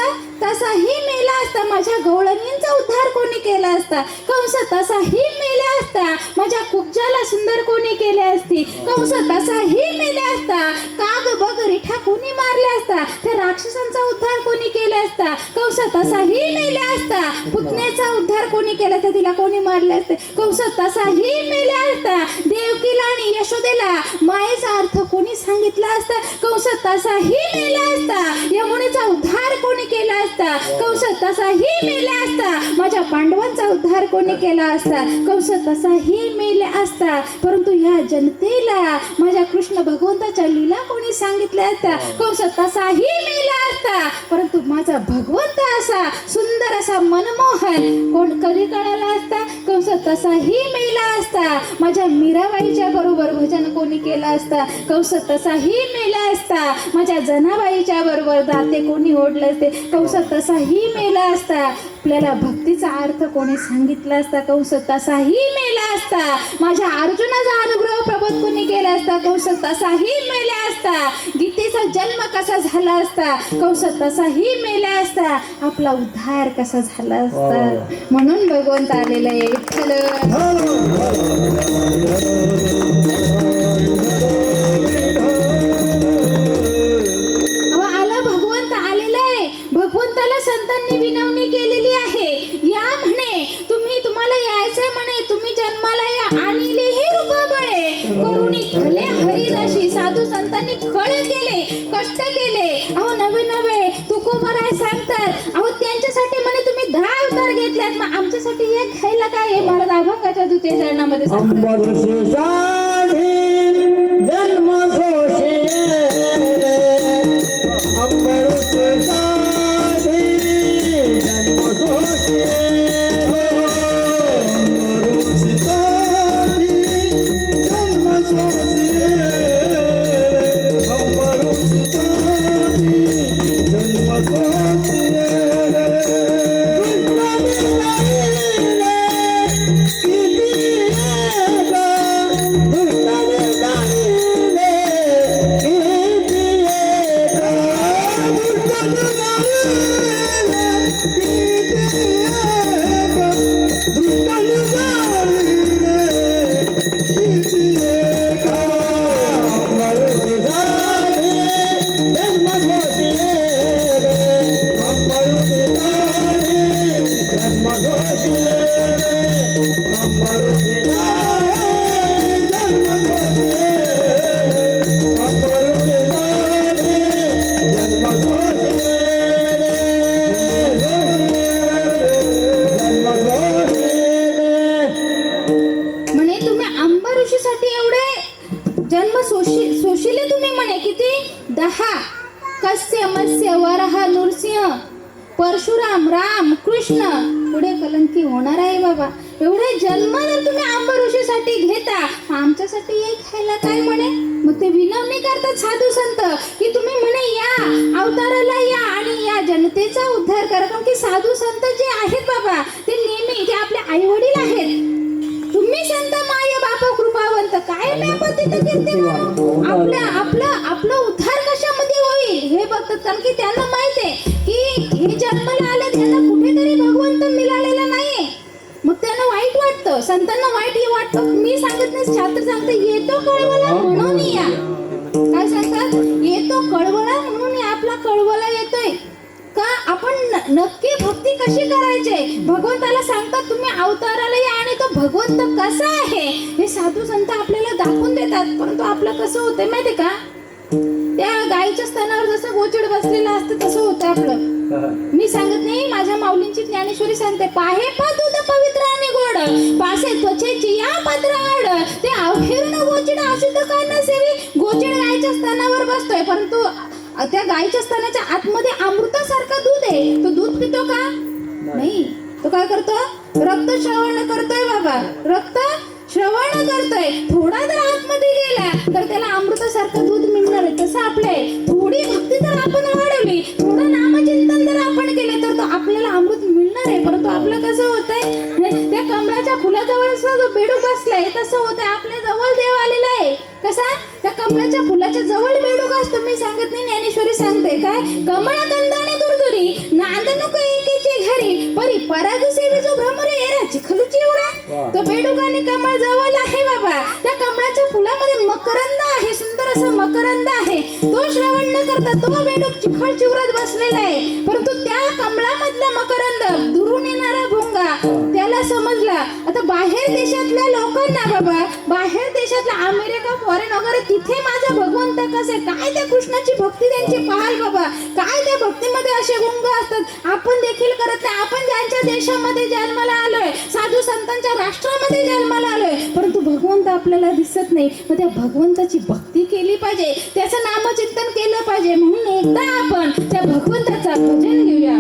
तसाही मेला असता. माझ्या गवळणींचा उद्धार कोणी केला असता? कंस तसाही मेला असता. माझ्या कुब्जाला सुंदर कोणी केले असती? कंस तसाही मेला असता. काग बग रिठा कोणी मारले असता? त्या राक्षसांचा उद्धार कोणी केला असता? कंस तसाही मेला असता. पुतण्याचा उद्धार कोणी केला असता? तिला कोणी मारले असते? कंस तसाही मेला असता. देवकीला आणि यशोदेला मायेचा अर्थ कोणी सांगितला असता? कंस तसाही मेला असता. यमुनेचा उद्धार कोणी केला असता? कंस तसाही मेला असता. माझ्या पांडवांचा उद्धार कोणी केला असता? कंस तसाही मेला असता. परंतु या जनतेला माझ्या कृष्ण भगवंताच्या लीला कोणी सांगितल्या असता? कंस तसाही मेला असता. परंतु माझा भगवंत असा सुंदर असा मनमोहन कोण कधी कळाला असता? कंस तसाही मेला असता. माझ्या मीराबाईच्या बरोबर भजन कोणी केला असता? कंस तसाही मेला असता. माझ्या जनाबाईच्या बरोबर दाते कोणी ओढले असते? कंस तसाही मेला असता. आपल्याला भक्तीचा अर्थ कोणी सांगितला असता? कंस तसाही मेला असता. माझ्या अर्जुनाचा अनुग्रह प्रबोध कोणी केला असता? कंस तसाही मेला असता. गीतेचा जन्म कसा झाला असता? कंस तसाही मेला असता. आपला उद्धार कसा झाला असता? म्हणून भगवंत आलेला आहे. विठ्ठल भगवंताला संतांनी विनवणी केलेली आहे. या म्हणे तुम्हाला यायचंय म्हणे, तुम्ही जन्माला या आणि लेही रूप बळे करुणी खले हरिदाशी. साधू संतांनी खळ केले, कष्ट केले. अहो नवे नवे तुकोबराय सांगतात. अहो त्यांच्यासाठी म्हणे तुम्ही 10 अवतार घेतल्यात, मग आमच्यासाठी एक खायला काय आहे? महाराज अभंगाच्या द्वितीय चरणामध्ये सोशिले तुम्ही म्हणे किती? 10. कस्य मत्स्य वराह नृसिंह परशुराम राम कृष्ण पुढे कलंकी होणार आहे बाबा. एवढे जन्म जर तुम्ही अंबऋषीसाठी घेता, आमच्यासाठी एक खायला काय म्हणे. मग ते विनवणी करतात साधू संत की तुम्ही म्हणे या अवताराला या आणि या जनतेचा उद्धार करा. कारण की साधू संत जे आहेत बाबा ते नेहमी ते आपले आई वडील आहेत. तुम्ही संत माय बाप कृपावंत काय पद्धती आपल्या आपला आपला उद्धार कशामध्ये होईल हे बघतात. कारण की त्यांना माहित आहे की हे जन्माला आले त्यांना कुठेतरी भगवंत मिळालेला नाहीये. मग त्यांना वाईट वाटतं, संतांना वाईट हे वाटतं. मी सांगत नाही, शास्त्र सांगते येतो कळवळा म्हणून या. काय सांगतात, येतो कळवळा म्हणून आपला कळवळा येतोय का. आपण नक्की भक्ती कशी करायची भगवंताला सांगतात तुम्ही अवताराला या आणि तो भगवंत कसा आहे हे साधू संत आपल्याला दाखवून देतात. परंतु आपलं कसं होतंय माहितीये का, त्या गायीच्या स्तनावर जसं गोचड बसलेलं असतं तसं होतं आपलं. मी सांगत नाही, माझ्या माऊलींची ज्ञानेश्वरी सांगते पाहे पा दूध पवित्र आणि गोड पासे त्वचेची या पत्राड ते अवहिर्ण गोचड अशुद्ध कारण सेवी. गोचड गायीच्या स्तनावर बसतोय परंतु त्या गायीच्या स्तनाच्या आतमध्ये अमृतासारखं दूध आहे. तो दूध पितो का नाही, तो काय करतो, रक्त श्रवण करतोय बाबा, रक्त श्रवण करतोय. थोडा जर आतमध्ये गेला तर त्याला अमृतासारखं दूध मिळणार आहे. तसं आपले थोडी भक्ती जर आपण वाढवली, थोडं नामचिंतन जर आपण केलं तर तो आपल्याला अमृत मिळणार आहे. परंतु आपलं कसं होतंय, त्या कमळाच्या फुलाजवळ जो बेडूक बसलाय तसं होतंय. आपल्या जवळ देव आलेला आहे कसा, त्या कमळाच्या फुलाच्या जवळ बेडूक असतो. मी सांगत नाही, ज्ञानेश्वरी सांगते काय, कमळ कंदाने दुरदुरी नांद नको एकेची घरी परी पराग सेवी जो भ्रमरे एराची खलुची उरा. तो बेडूक आणि कमळ जवळ आहे बाबा. त्या कमळाच्या फुलामध्ये मकरंद आहे, सुंदर असं मकरंद आहे. तो श्रवण न करता तो बेडूक चिखल चिवरात बसलेला आहे. परंतु त्या कमळामधला मकरंद दुरून येणारा भोंगा त्याला समजला. आता बाहेर देशातल्या लोकांना बाबा, बाहेर देशातला अमेरिका फॉरेन वगैरे तिथे माझा भगवंत कसे काय त्या कृष्णाची भक्ती त्यांची पाहाल बाबा, काय त्या भक्तीमध्ये असे गुंग असतात. आपण देखील करत नाही. आपण ज्यांच्या देशामध्ये जन्माला आलोय, साधू संतांच्या राष्ट्रामध्ये जन्माला आलोय, परंतु भगवंत आपल्याला दिसत नाही. मग त्या भगवंताची भक्ती केली पाहिजे, त्याचं नामचिंतन केलं पाहिजे. म्हणून एकदा आपण त्या भगवंताचा भजन घेऊया.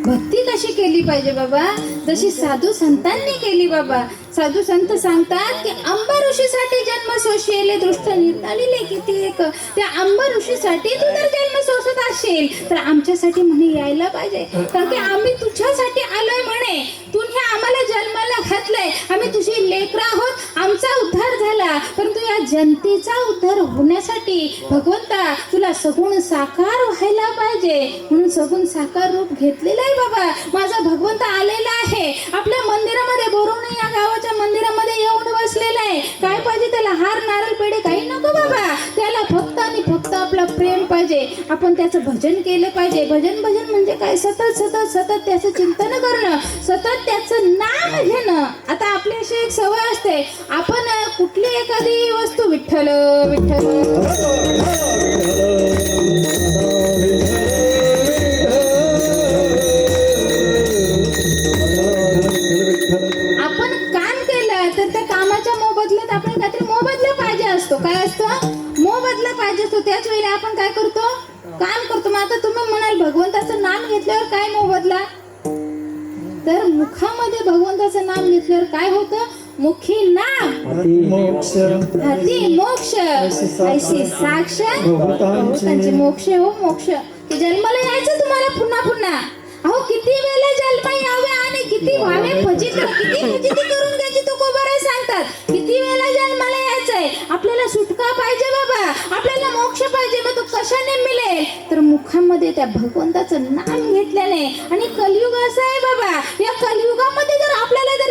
भक्ती कशी केली पाहिजे बाबा, जशी साधू संतांनी केली बाबा. साधू संत सांगतात की अंबा ऋषीसाठी जन्म सोशिले दृष्ट निर्धारिले किती एक. त्या अंबा ऋषीसाठी तू जर जन्म सोसत असेल तर आमच्यासाठी म्हणे यायला पाहिजे, कारण की आम्ही तुझ्यासाठी आलोय म्हणे. तू हे आम्हाला जन्माला घातलंय, आम्ही तुझी लेकरं आहोत, आमचा उद्धार झाला, परंतु या जनतेचा उद्धार होण्यासाठी भगवंता तुला सगुण साकार व्हायला पाहिजे, म्हणून सगुण साकार रूप घेतलेलं आहे बाबा. माझा भगवंत आलेला आहे आपल्या मंदिरामध्ये, बोरवणे या गावाच्या मंदिरामध्ये येऊन बसलेला आहे. काय पाहिजे त्याला? हार नारळ पेढे काही नको बाबा, त्याला फक्त आणि फक्त आपला प्रेम पाहिजे. आपण त्याचं भजन केलं पाहिजे. भजन म्हणजे काय? सतत सतत सतत त्याचं चिंतन करणं, सतत त्याचं नाम घेणं. आता आपली अशी एक सवय असते, आपण कुठली एखादी वस्तू विठ्ठल विठ्ठल आपण काम केलं तर त्या कामाच्या मोबदल्यात आपण काहीतरी मोबदला पाहिजे असतो. काय असतं? मोबदला पाहिजे असतो. त्याच वेळेला आपण काय करतो? काम करतो. मग आता तुम्ही म्हणाल भगवंताचं नाम घेतल्यावर काय मोबदला? तर मुखामध्ये भगवंताचं नाम घेतल्यावर काय होतं? मुखी नाम मोक्ष हाती मोक्ष ऐशी साक्ष भगवंतांचे मोक्ष हो मोक्ष. ते जन्माला यायचं तुम्हाला पुन्हा पुन्हा. अहो किती वेळेला जन्म यावे आणि किती व्हावे फजिती, किती फजिती करून घ्यायची तुकोबाराय सांगतात. किती वेळेला जन्माला यायचंय? आपल्याला सुटका पाहिजे बाबा, आपल्याला मोक्ष पाहिजे. मग तो कशाने मिळेल? तर मुखामध्ये त्या भगवंताचं नाम घेतल्याने. आणि कलियुग असं आहे बाबा, या कलियुगामध्ये जर आपल्याला जर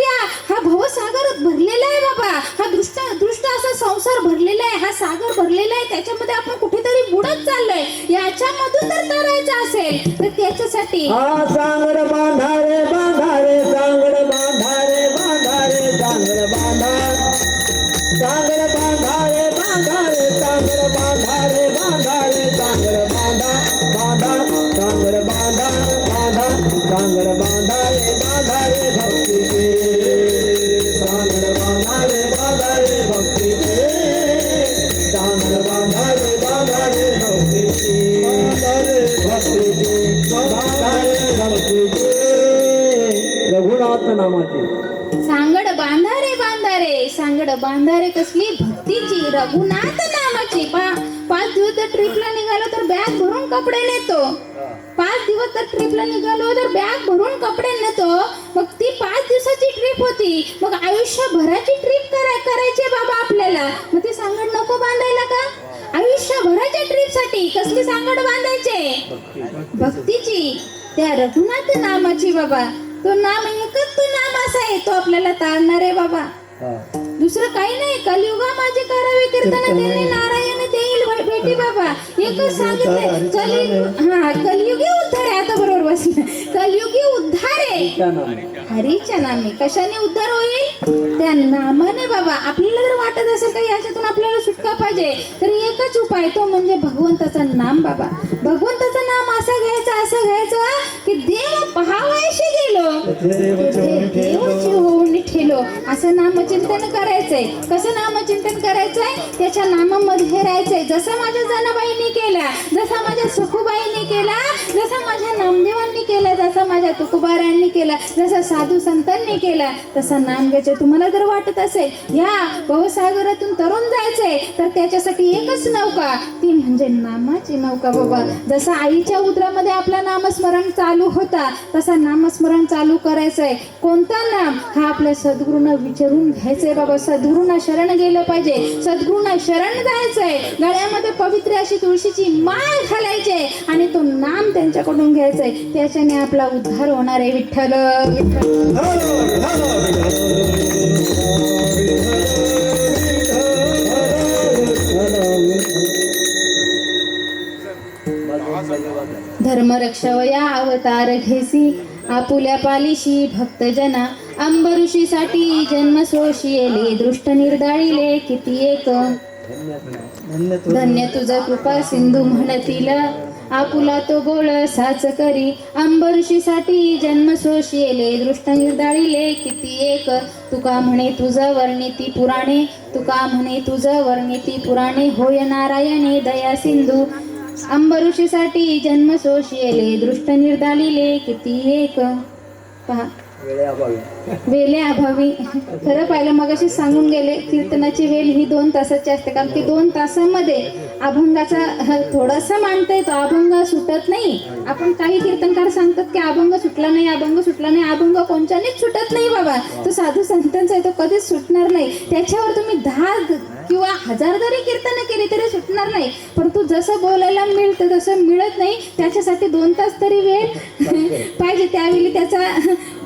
हा भवसागर भरलेला आहे बाबा, हा दृष्ट असा संसार भरलेला आहे, हा सागर भरलेला आहे, त्याच्यामध्ये आपण कुठेतरी बुडत चाललोय. याच्यामधून जर तरायचं असेल तर त्याच्यासाठी सांगड बांधारे बांधारे सांगड बांधारे बांधारे सांगड बांधा सांगड बांधारे बांधारे सांगड बांधारे बांधारे सांगड बांधा बांधा सांगड बांधा बांधा सांगड बांधारे बांधारे भक्ती सांगड बांधारे बांधारे भक्ती सांगड बांधारे बांधारे भक्ती बांधारे भक्ती रघुनाथ नामाची. सांगड बांधारे बांधारे सांगड बांधारे कसली? भक्तीची, रघुनाथ नामाची. 5 दिवस जर ट्रिपला निघालो तर बॅग भरून कपडे नेतो. 5 दिवस जर ट्रिपला निघालो तर बॅग भरून कपडे नेतो. मग ती 5 दिवसाची ट्रिप होती, मग आयुष्यभराची ट्रिप करायची बाबा आपल्याला. मग ती सांगड नको बांधायला का? आयुष्यभराच्या ट्रिप साठी कसली सांगड बांधायचे? भक्तीची, त्या रघुनाथ नामाची बाबा. तो नाम एकच तो नाम असा आहे, तो आपल्याला तारणार आहे बाबा. दुसरं काही नाही. कलियुगा माझे करावे कीर्तन, त्याने नारायण देईल भेटी बाबा. एकच सांगितलंय कलियुगी उद्धार आहे. आता बरोबर बसलं. कलियुगी उद्धार आहे हरीच्या नामे. कशाने उद्धार होईल? त्या नामाने बाबा. आपल्याला जर वाटत असेल का याच्यातून आपल्याला सुटका पाहिजे तर एकच उपाय, तो म्हणजे भगवंताचं नाम बाबा. भगवंताचं नाम असं घ्यायचं की देव पहावायशी गेलो देवची होऊन ठेलो. असं नामचिंतन करायचंय. कसं नामचिंतन करायचंय? त्याच्या नामामध्ये राहायचंय. जसं माझ्या जनाबाईंनी केला, जसा माझ्या सखूबाईंनी केला, जसा माझ्या नामदेवांनी केला, जसा माझ्या तुकोबारांनी केला, जसा साधू संतांनी केला, तसा नाम घ्यायचे. तुम्हाला जर वाटत असेल या भवसागरातून तरुण जायचंय तर त्याच्यासाठी एकच नौका, ती म्हणजे नामाची नौका बाबा. जसा आईच्या उदरामध्ये आपला नामस्मरण चालू होता तसा नामस्मरण चालू करायचंय. कोणता नाम? हा आपल्या सद्गुरूंना विचारून घ्यायचंय बाबा. सद्गुरूंना शरण गेलं पाहिजे, सद्गुरूंना शरण जायचंय. गळ्यामध्ये पवित्र अशी तुळशीची माळ घालायची आणि तो नाम त्यांच्याकडून घ्यायचंय. त्याच्याने आपला उद्धार होणार आहे. विठ्ठल धर्मरक्षवया अवतार घेसी, आपुल्या पालिशी भक्तजना. अंबऋषीसाठी जन्म सोशिले दृष्ट निर्दाळिले किती एक. धन्य तुझा कृपा सिंधू म्हणतील, आपुला तो गोळ साच करी. अंबऋषीसाठी जन्म सोशिले दृष्ट निर्दाळिले किती एक. तुका म्हणे तुझं वर्णिती पुराणे, तुका म्हणे तुझं वर्णिती पुराणे. होय नारायणे दया सिंधू, अंबऋषीसाठी जन्म सोशिले दृष्ट निर्दाळिले किती एक. पहा वेले अभावी खरं पाहिलं मग अशी सांगून गेले कीर्तनाची वेळ ही 2 तासाची असते कारण की 2 तासामध्ये अभंगाचा थोडासा मांडता येतो अभंग सुटत नाही. आपण काही कीर्तनकार सांगतात की अभंग सुटला नाही अभंग सुटला नाही. अभंग कोणच्यानेच सुटत नाही बाबा. तो साधू संतांचा आहे तो कधीच सुटणार नाही. त्याच्यावर तुम्ही 10 किंवा 1000 जरी कीर्तन केली तरी सुटणार नाही. परंतु जसं बोलायला मिळतं तसं मिळत नाही. त्याच्यासाठी 2 तास तरी वेळ पाहिजे. त्यावेळी त्याचा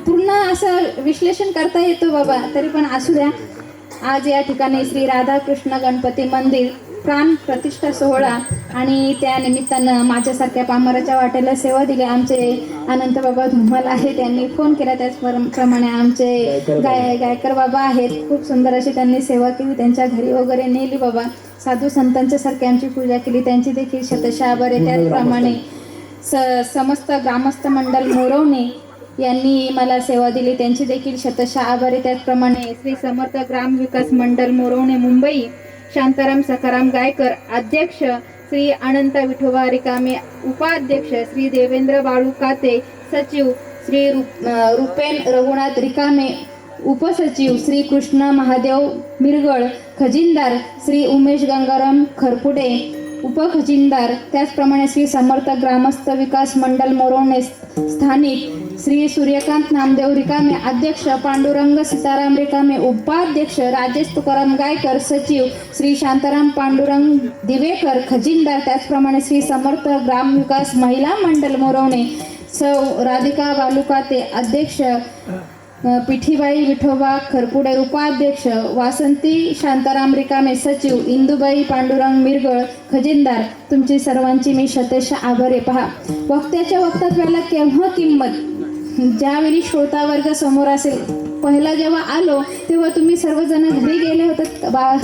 पूर्ण असं विश्लेषण करता येतो बाबा. तरी पण असू द्या. आज या ठिकाणी श्री राधाकृष्ण गणपती मंदिर प्राण प्रतिष्ठा सोहळा आणि त्या निमित्तानं माझ्यासारख्या पामराच्या वाट्याला सेवा दिली. आमचे अनंत बाबा धुमाल आहे त्यांनी फोन केला. त्याचप्रमाणे आमचे गायकर बाबा आहेत. खूप सुंदर अशी त्यांनी सेवा केली. त्यांच्या घरी वगैरे नेली बाबा. साधू संतांच्या सारखी आमची पूजा केली. त्यांची देखील शतशः आभार आहे. त्याचप्रमाणे समस्त ग्रामस्थ मंडळ मोरवणे यांनी मला सेवा दिली. त्यांची देखील शतशः आभार आहे. त्याचप्रमाणे श्री समर्थ ग्राम विकास मंडळ मोरवणे मुंबई शांताराम सखाराम गायकर अध्यक्ष, श्री अनंत विठोबा रिकामे उपाध्यक्ष, श्री देवेंद्र बाळू काते सचिव, श्री रुपेन रघुनाथ रिकामे उपसचिव, श्री कृष्ण महादेव मिरगळ खजिनदार, श्री उमेश गंगाराम खरपुडे उपखजिनदार, त्याचप्रमाणे श्री समर्थ ग्रामस्थ विकास मंडळ मोरवणे स्थानिक, श्री सूर्यकांत नामदेव रिकामे अध्यक्ष, पांडुरंग सीताराम रिकामे उपाध्यक्ष, राजेश तुकाराम गायकर सचिव, श्री शांताराम पांडुरंग दिवेकर खजिनदार, त्याचप्रमाणे श्री समर्थ ग्राम विकास महिला मंडळ मोरवणे सौ राधिका बालुकाते अध्यक्ष, पिठीबाई विठोबा खरपुडे उपाध्यक्ष, वासंती शांताराम रिकामे सचिव, इंदुबाई पांडुरंग मिरगळ खजिनदार, तुमची सर्वांची मी शतशः आभारी. पहा वक्त्याच्या वक्तव्याला केव्हा किंमत. ज्यावेळी श्रोता वर्ग समोर असेल. पहिला जेव्हा आलो तेव्हा तुम्ही सर्वजण घरी गेले होते.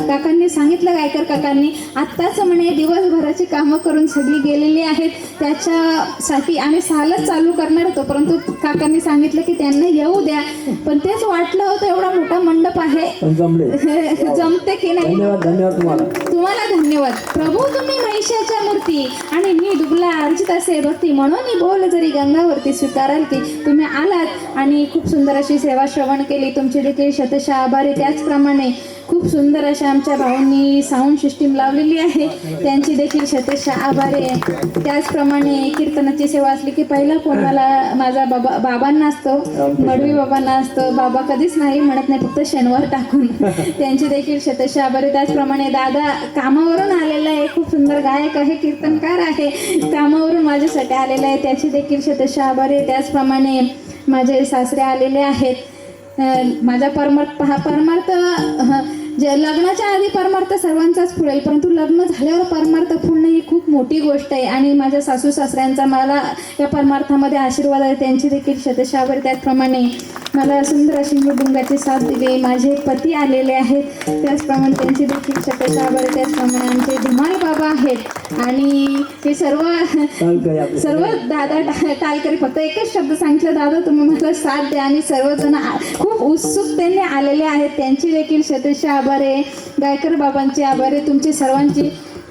काकांनी सांगितलं गायकर काकांनी आत्ताच म्हणे दिवसभराची कामं करून सगळी गेलेली आहेत. त्याच्यासाठी आम्ही 6लाच चालू करणार होतो परंतु काकांनी सांगितलं की त्यांना येऊ द्या. पण तेच वाटलं होतं एवढा मोठा मंडप आहे जमते की नाही. धन्यवाद तुम्हाला धन्यवाद. प्रभू तुम्ही महिषाच्या मूर्ती आणि मी दुबला अर्जित असे भक्ती म्हणून बोल जरी गंगावरती स्वीकाराल की तुम्ही आलात आणि खूप सुंदर अशी सेवा श्रवण केली. तुमचे देखील शतशः आभारी. त्याचप्रमाणे खूप सुंदर अशा आमच्या भाऊंनी साऊंड सिस्टीम लावलेली आहे त्यांची देखील शतशः आभारी आहे. त्याचप्रमाणे कीर्तनाची सेवा असली की पहिला फोन मला माझा बाबांना असतो, मडवी बाबांना असतो. बाबा कधीच नाही म्हणत नाही फक्त शनिवार टाकून. त्यांची देखील शतशः आभारी. त्याचप्रमाणे दादा कामावरून आलेला आहे. खूप सुंदर गायक आहे कीर्तनकार आहे. कामावरून माझ्यासाठी आलेला आहे त्याची देखील शतशः आभारी आहे. त्याचप्रमाणे माझे सासरे आलेले आहेत. माझा परमार्थ जे लग्नाच्या आधी परमार्थ सर्वांचाच फुलेल परंतु लग्न झाल्यावर परमार्थ फुलणं ही खूप मोठी गोष्ट आहे आणि माझ्या सासू सासऱ्यांचा मला या परमार्थामध्ये आशीर्वाद आहे त्यांची देखील शतशः आभार. त्याचप्रमाणे मला सुंदर अशी मृदुंगाची साथ दिली. माझे पती आलेले आहेत त्याचप्रमाणे त्यांची देखील शतशः आभार. त्याचप्रमाणे आमचे धुमाल बाबा आहेत आणि हे सर्व दादा टालकरी. फक्त एकच शब्द सांगितलं दादा तुम्ही मला साथ द्या आणि सर्वजण खूप उत्सुकतेने आलेले आहेत त्यांची देखील शतशः आभार आहे. गायकर बाबांचे आभार आहे. तुमची सर्वांची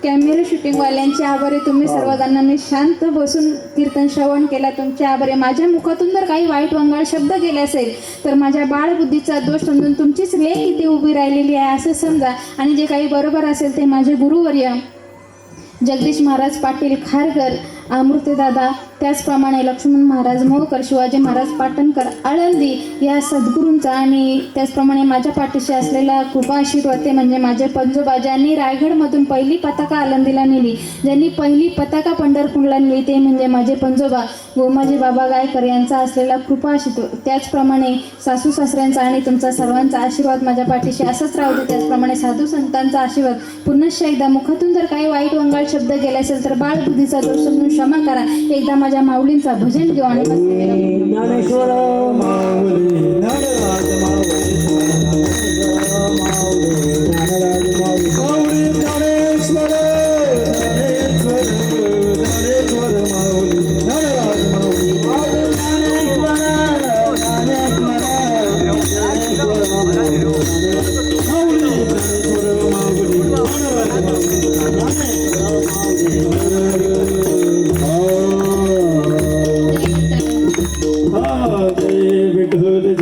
कॅमेरा शूटिंगवाल्यांचे आभार आहे. तुम्ही सर्वजणांनी शांत बसून कीर्तन श्रवण केला तुमचे आभार आहे. माझ्या मुखातून जर काही वाईट वंगाळ शब्द गेले असेल तर माझ्या बाळबुद्धीचा दोष समजून तुमचीच लेख इथे उभी राहिलेली आहे असं समजा आणि जे काही बरोबर असेल ते माझे गुरुवर्य जगदीश महाराज पाटील खारघर, अमृतेदादा, त्याचप्रमाणे लक्ष्मण महाराज मोहकर, शिवाजी महाराज पाटणकर आळंदी या सद्गुरूंचा आणि त्याचप्रमाणे माझ्या पाठीशी असलेला कृपा आशीर्वाद ते म्हणजे माझे पंजोबा ज्यांनी रायगडमधून पहिली पताका आळंदीला नेली, ज्यांनी पहिली पताका पंढरपूरला नेली ते म्हणजे माझे पंजोबा गोमाजी बाबा गायकर यांचा असलेला कृपा आशीर्वाद. त्याचप्रमाणे सासू सासऱ्यांचा आणि तुमचा सर्वांचा आशीर्वाद माझ्या पाठीशी असंच राहू दे. त्याचप्रमाणे साधू संतांचा आशीर्वाद. पुनश्च एकदा मुखातून जर काही वाईट वंगाळ शब्द गेले असेल तर बाळबुद्धीचा दोष समजून क्षमा करा. एकदा माझ्या माऊलींचा भजन घेऊ आणि ज्ञानेश्वर माऊली ज्ञानराज माऊली ज्ञानराज माऊली माऊली ज्ञानेश्वर ज्ञानेश्वर ज्ञानेश्वर माऊली ज्ञानराज माऊली विठ्ठल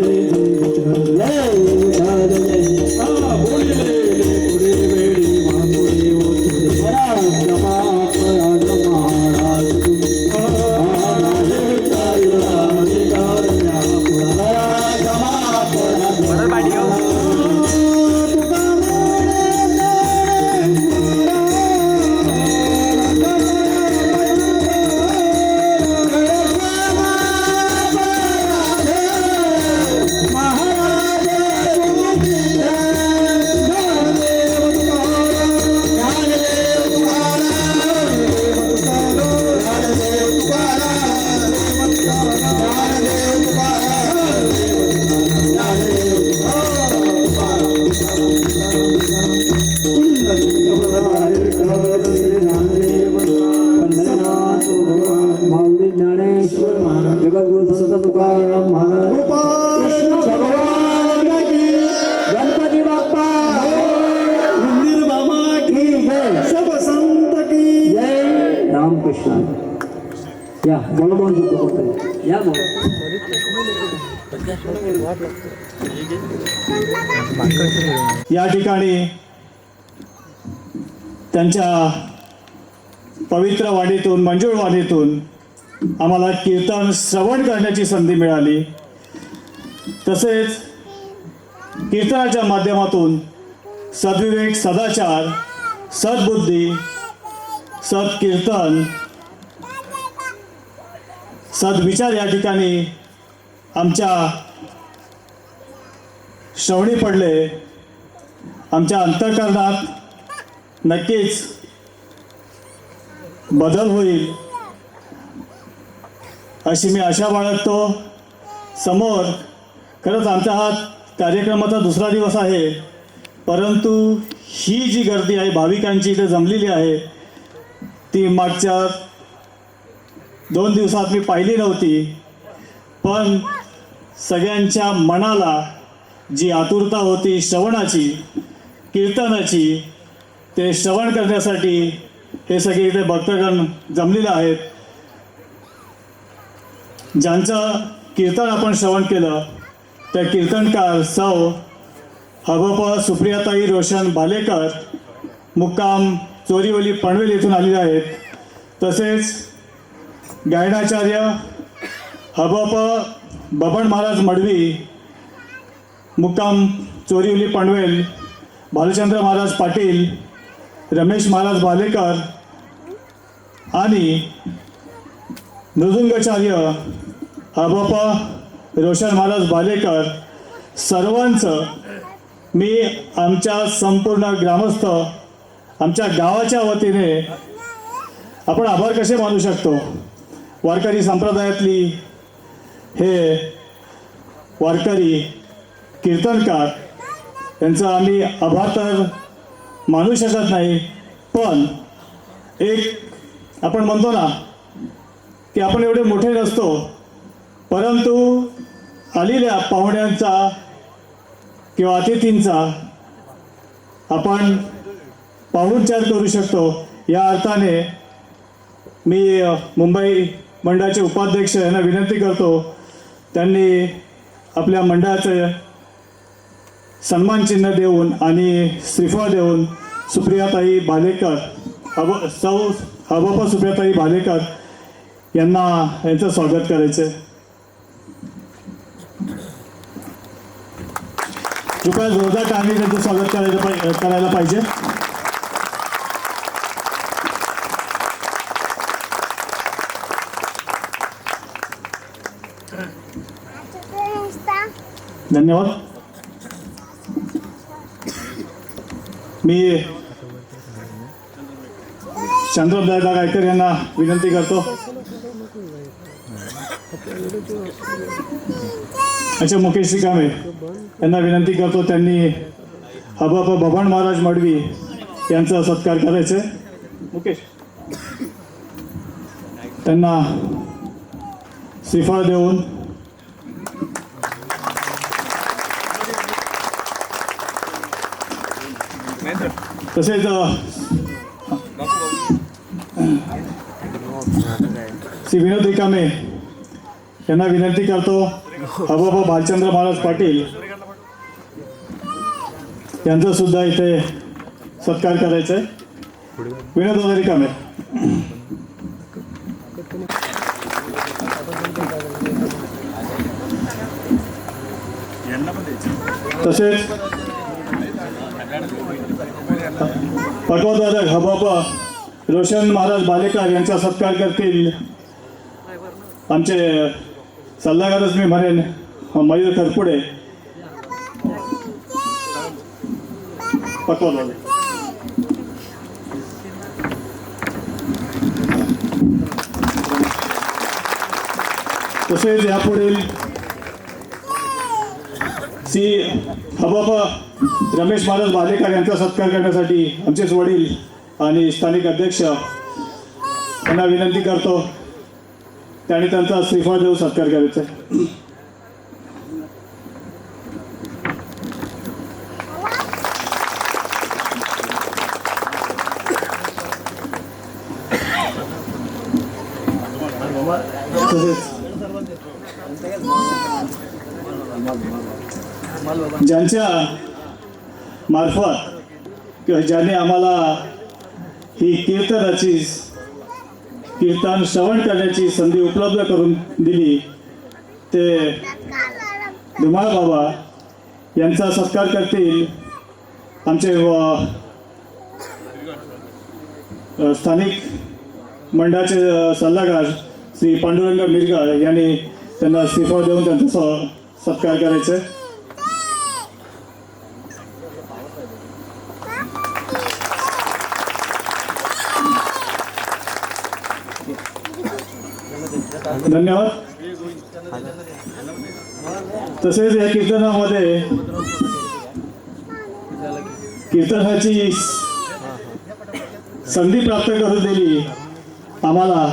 माऊली ज्ञानेश्वर महाराज जगद्गुरु संत तुकाराम महाराज कृष्ण भगवान की गणपती बाप्पा मंदिर बाबा की जय सब संत की जय रामकृष्ण या बोल या बोल या ठिकाणी त्यांच्या पवित्र वाणीतून मंजूळ वाणीतून आम्हाला कीर्तन श्रवण करण्याची संधी मिळाली. तसेच कीर्तनाच्या माध्यमातून सद्विवेक, सदाचार, सद्बुद्धी, सत्कीर्तन, सद्विचार या ठिकाणी आमच्या श्रवणी पडले. आमच्या अंतःकरणात नक्कीच बदल होईल अशी मी आशा बाळगतो. समोर खरंच आमचा हा कार्यक्रमाचा दुसरा दिवस आहे, परंतु ही जी गर्दी आहे भाविकांची इथे जमलेली आहे ती मागच्या 2 दिवसात मी पाहिली नव्हती. पण सगळ्यांच्या मनाला जी आतुरता होती श्रवणाची, कीर्तनाची, ते श्रवण करण्यासाठी हे सगळे इथे भक्तगण जमलेले आहेत. ज्यांचं कीर्तन आपण श्रवण केलं त्या कीर्तनकार सौ हबप सुप्रियाताई रोशन भालेकर मुक्काम चोरीवली पनवेल येथून आलेले आहेत. तसेच गायनाचार्य हबप बबन महाराज मडवी मुक्काम चोरीवली पनवेल, भालचंद्र महाराज पाटील, रमेश महाराज भालेकर आणि मृदुंगाचार्य हबप रोशन महाराज भालेकर सर्वांचं मी आमच्या संपूर्ण ग्रामस्थ आमच्या गावाच्या वतीने आपण आभार कसे मानू शकतो. वारकरी संप्रदायातली हे वारकरी कीर्तनकार यांचा आम्ही आभार तर मानू शकत नाही. पण एक आपण म्हणतो ना की आपण एवढे मोठे नसतो, परंतु आलेल्या पाहुण्यांचा किंवा अतिथींचा आपण पाहुणचार करू शकतो. या अर्थाने मी मुंबई मंडळाचे उपाध्यक्ष यांना विनंती करतो, त्यांनी आपल्या मंडळाचे सन्मान चिन्ह देऊन आणि श्रीफळ देऊन सुप्रियाताई भालेकर सौ हबप सुप्रियाताई भालेकर यांचं स्वागत करायचं. कृपया जोरदार टाळी त्यांचं स्वागत करायला पाहिजे. धन्यवाद. मी चंद्रदादा गायकर यांना विनंती करतो. अच्छा, मुकेश सिकामे यांना विनंती करतो, त्यांनी हबप बबन महाराज मडवी यांचा सत्कार करायचा. मुकेश त्यांना श्रीफळ देऊन तसेच श्री विनोद रिकामे यांना विनंती करतो, हबप भालचंद्र महाराज पाटील यांचा सुद्धा इथे सत्कार करायचा आहे. विनोद रिकामे. तसेच पटवर्धक हबप रोशन महाराज भालेकर यांचा सत्कार करतील आमचे सल्लागारच मी म्हणेन मयूर खरपुडे. पटवर्धक. तसेच यापुढील श्री हबप रमेश महाराज भालेकर यांचा सत्कार करण्यासाठी आमचेच वडील आणि स्थानिक अध्यक्ष यांना विनंती करतो. त्यांनी त्यांचा श्रीफळ देऊन सत्कार करायचा आहे. ज्यांच्या मार्फत किंवा ज्याने आम्हाला ही कीर्तन श्रवण करण्याची संधी उपलब्ध करून दिली ते धुमाळ बाबा यांचा सत्कार करतील आमचे स्थानिक मंडळाचे सल्लागार श्री पांडुरंग मिरगाळ यांनी त्यांना श्रीफळ देऊन त्यांचा सत्कार करायचा आहे. धन्यवाद. तसेच या कीर्तनामध्ये कीर्तनाची संधी प्राप्त करून दिली आम्हाला.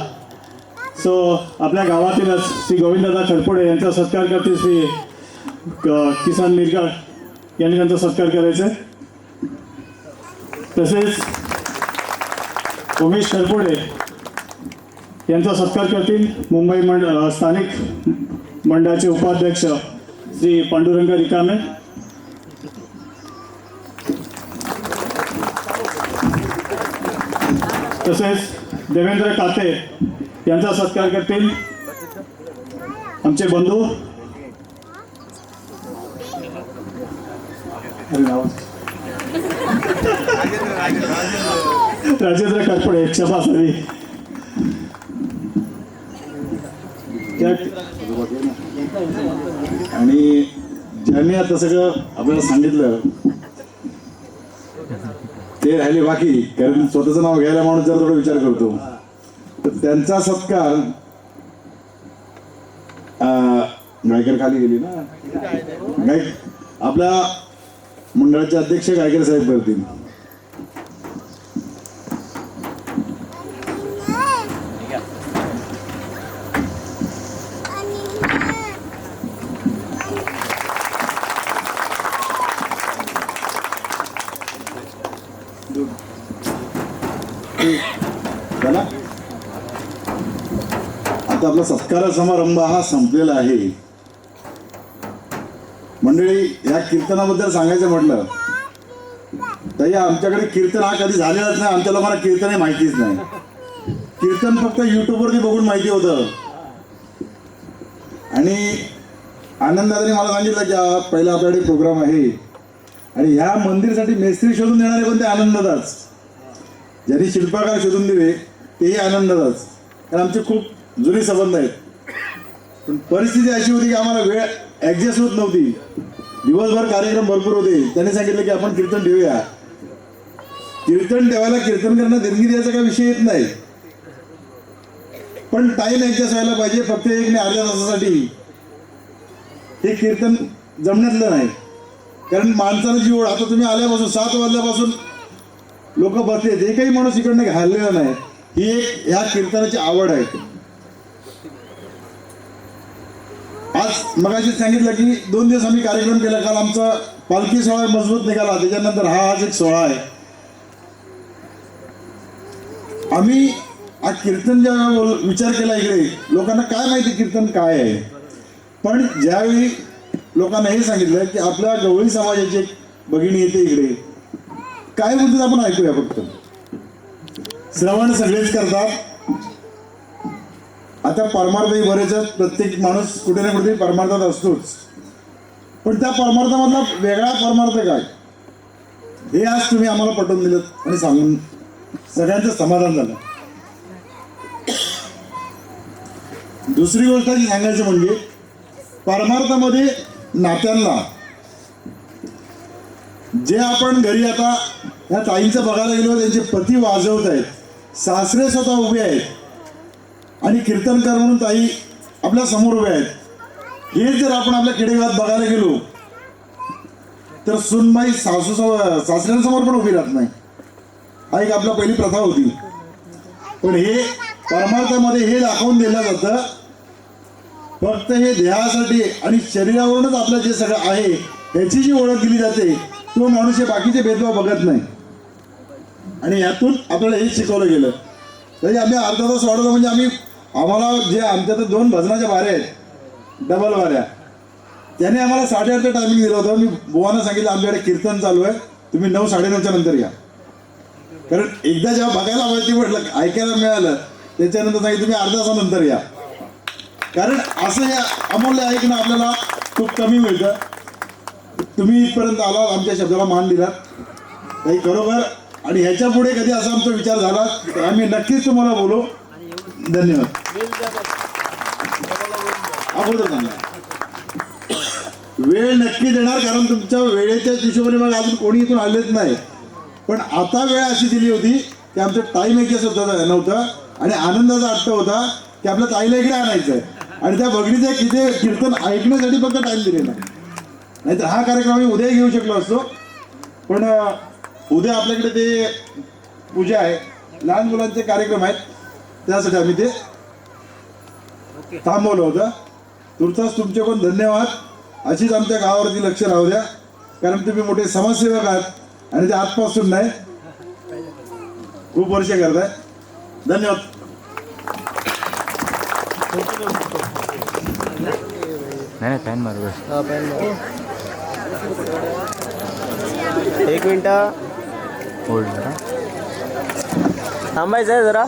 सो आपल्या गावातीलच श्री गोविंददादा खरपुडे यांचा सत्कार करतील श्री किसन मिरगाळ यांनी त्यांचा सत्कार करायचा आहे. तसेच उमेश खरपुडे यांचा सत्कार करतील मुंबई स्थानिक मंडळाचे उपाध्यक्ष श्री पांडुरंग रिकामे. तसेच देवेंद्र काते यांचा सत्कार करतील आमचे बंधू राजेंद्र करपडे. क्षमा असावी. आणि ज्यांनी आता सगळं आपल्याला सांगितलं ते राहिले बाकी, कारण स्वतःचं नाव घ्यायला माणूस जर थोडा विचार करतो, तर त्यांचा सत्कार गायकर खाली गेली ना, आपल्या मंडळाचे अध्यक्ष गायकर साहेब करतील. आता आपला सत्कार समारंभ हा संपलेला आहे. मंडळी, या कीर्तनाबद्दल सांगायचं म्हटलं तर या आमच्याकडे कीर्तन हा कधी झालेलाच नाही. आमच्या लोकांना कीर्तन हे माहितीच नाही. कीर्तन फक्त युट्यूबवरती बघून माहिती होतं. आणि आनंदाने मला सांगितलं की पहिला आपल्याकडे प्रोग्राम आहे आणि ह्या मंदिरसाठी मेस्त्री शोधून देणारे पण ते आनंदातच, ज्यांनी शिल्पकार शोधून दिले तेही आनंदातच, कारण आमचे खूप जुने संबंध आहेत. पण परिस्थिती अशी होती की आम्हाला वेळ ॲडजस्ट होत नव्हती. दिवसभर कार्यक्रम भरपूर होते. त्यांनी सांगितलं की आपण कीर्तन ठेवूया. कीर्तन ठेवायला कीर्तन करणं देणगी द्यायचा काही विषय येत नाही, पण टाईम ॲडजस्ट व्हायला पाहिजे. फक्त एक आणि अर्ध्या तासासाठी हे कीर्तन जमण्यातलं नाही. कारण माणसानं जी ओढ, आता तुम्ही आल्यापासून 7 वाजल्यापासून लोक बसलेत, एकही माणूस इकडनं घाललेला नाही. ही एक ह्या कीर्तनाची आवड आहे. आज मगाशी सांगितलं की 2 दिवस आम्ही कार्यक्रम केला. काल आमचा पालखी सोहळा मजबूत निघाला, त्याच्यानंतर हा आज एक सोहळा आहे. आम्ही हा कीर्तन ज्या विचार केला इकडे, लोकांना काय माहिती कीर्तन काय आहे, पण ज्यावेळी लोकांना हे सांगितलं की आपल्या गवळी समाजाची एक भगिनी येते इकडे, काय बोलतात आपण ऐकूया. फक्त श्रवण सगळेच करतात. आता परमार्थही बरेच आहेत. प्रत्येक माणूस कुठे ना कुठेतरी परमार्थात असतोच, पण त्या परमार्थामधला वेगळा परमार्थ काय हे आज तुम्ही आम्हाला पटवून दिलं आणि सांगून सगळ्यांचं समाधान झालं. दुसरी गोष्ट जी सांगायचं म्हणजे परमार्थामध्ये नात्यांना, जे आपण घरी आता ह्या ताईंचं बघायला गेलो, त्यांचे पती वाजवत आहेत, सासरे स्वतः उभे आहेत आणि कीर्तनकार म्हणून ताई आपल्या समोर उभे आहेत. हे जर आपण आपल्या खेडेगावात बघायला गेलो तर सुनबाई सासऱ्यांसमोर पण उभी राहत नाही. हा एक आपला पहिली प्रथा होती. पण हे परमार्थामध्ये हे दाखवून दिलं जातं फक्त हे देहासाठी आणि शरीरावरूनच आपलं जे सगळं आहे ह्याची जी ओळख दिली जाते, तो माणूस हे बाकीचे भेदभाव बघत नाही. आणि यातून आपल्याला हे शिकवलं गेलं. तरी आम्ही अर्धा तास वाढवलं म्हणजे आम्हाला जे आमच्या तर 2 भजनाच्या बाऱ्या आहेत, डबल बाऱ्या, त्याने आम्हाला 8:30चं टायमिंग दिलं होतं. मी बुवांना सांगितलं आमच्याकडे कीर्तन चालू आहे, तुम्ही 9, 9:30च्या नंतर या. कारण एकदा जेव्हा बघायला माहिती पडलं, ऐकायला मिळालं, त्याच्यानंतर सांगितलं तुम्ही अर्धा तासानंतर या. कारण असं हे अमूल्य ऐकणं आपल्याला खूप कमी मिळतं. तुम्ही इथपर्यंत आलात, आमच्या शब्दाला मान दिलात, काही खरोखर. आणि ह्याच्या पुढे कधी असा आमचा विचार झाला तर आम्ही नक्कीच तुम्हाला बोलू. धन्यवाद. अगोदर सांगा, वेळ नक्की देणार, कारण तुमच्या वेळेच्या हिशोबाने मग अजून कोणी इथून आलेच नाही. पण आता वेळ अशी दिली होती की आमचं टाईम एकच होता नव्हतं आणि आनंदाचा अट्ट होता की आपल्या ताईला इकडे आणायचं आहे आणि त्या बघणीचं किती कीर्तन ऐकण्यासाठी फक्त टाईम दिलेला. नाहीतर हा कार्यक्रम आम्ही उद्या घेऊ शकलो असतो. पण उद्या आपल्याकडे ते पूजा आहे, लहान मुलांचे कार्यक्रम आहेत, त्यासाठी आम्ही ते थांबवलं होतं. तुर्तास तुमचे पण धन्यवाद. अशीच आमच्या गावावरती लक्ष राहू द्या, कारण तुम्ही मोठे समाजसेवक आहात आणि ते आजपासून नाही, खूप वर्ष करताय. धन्यवाद. नाही फॅन मारू. एक मिनिट होल्ड करा. थांबायचं आहे जरा.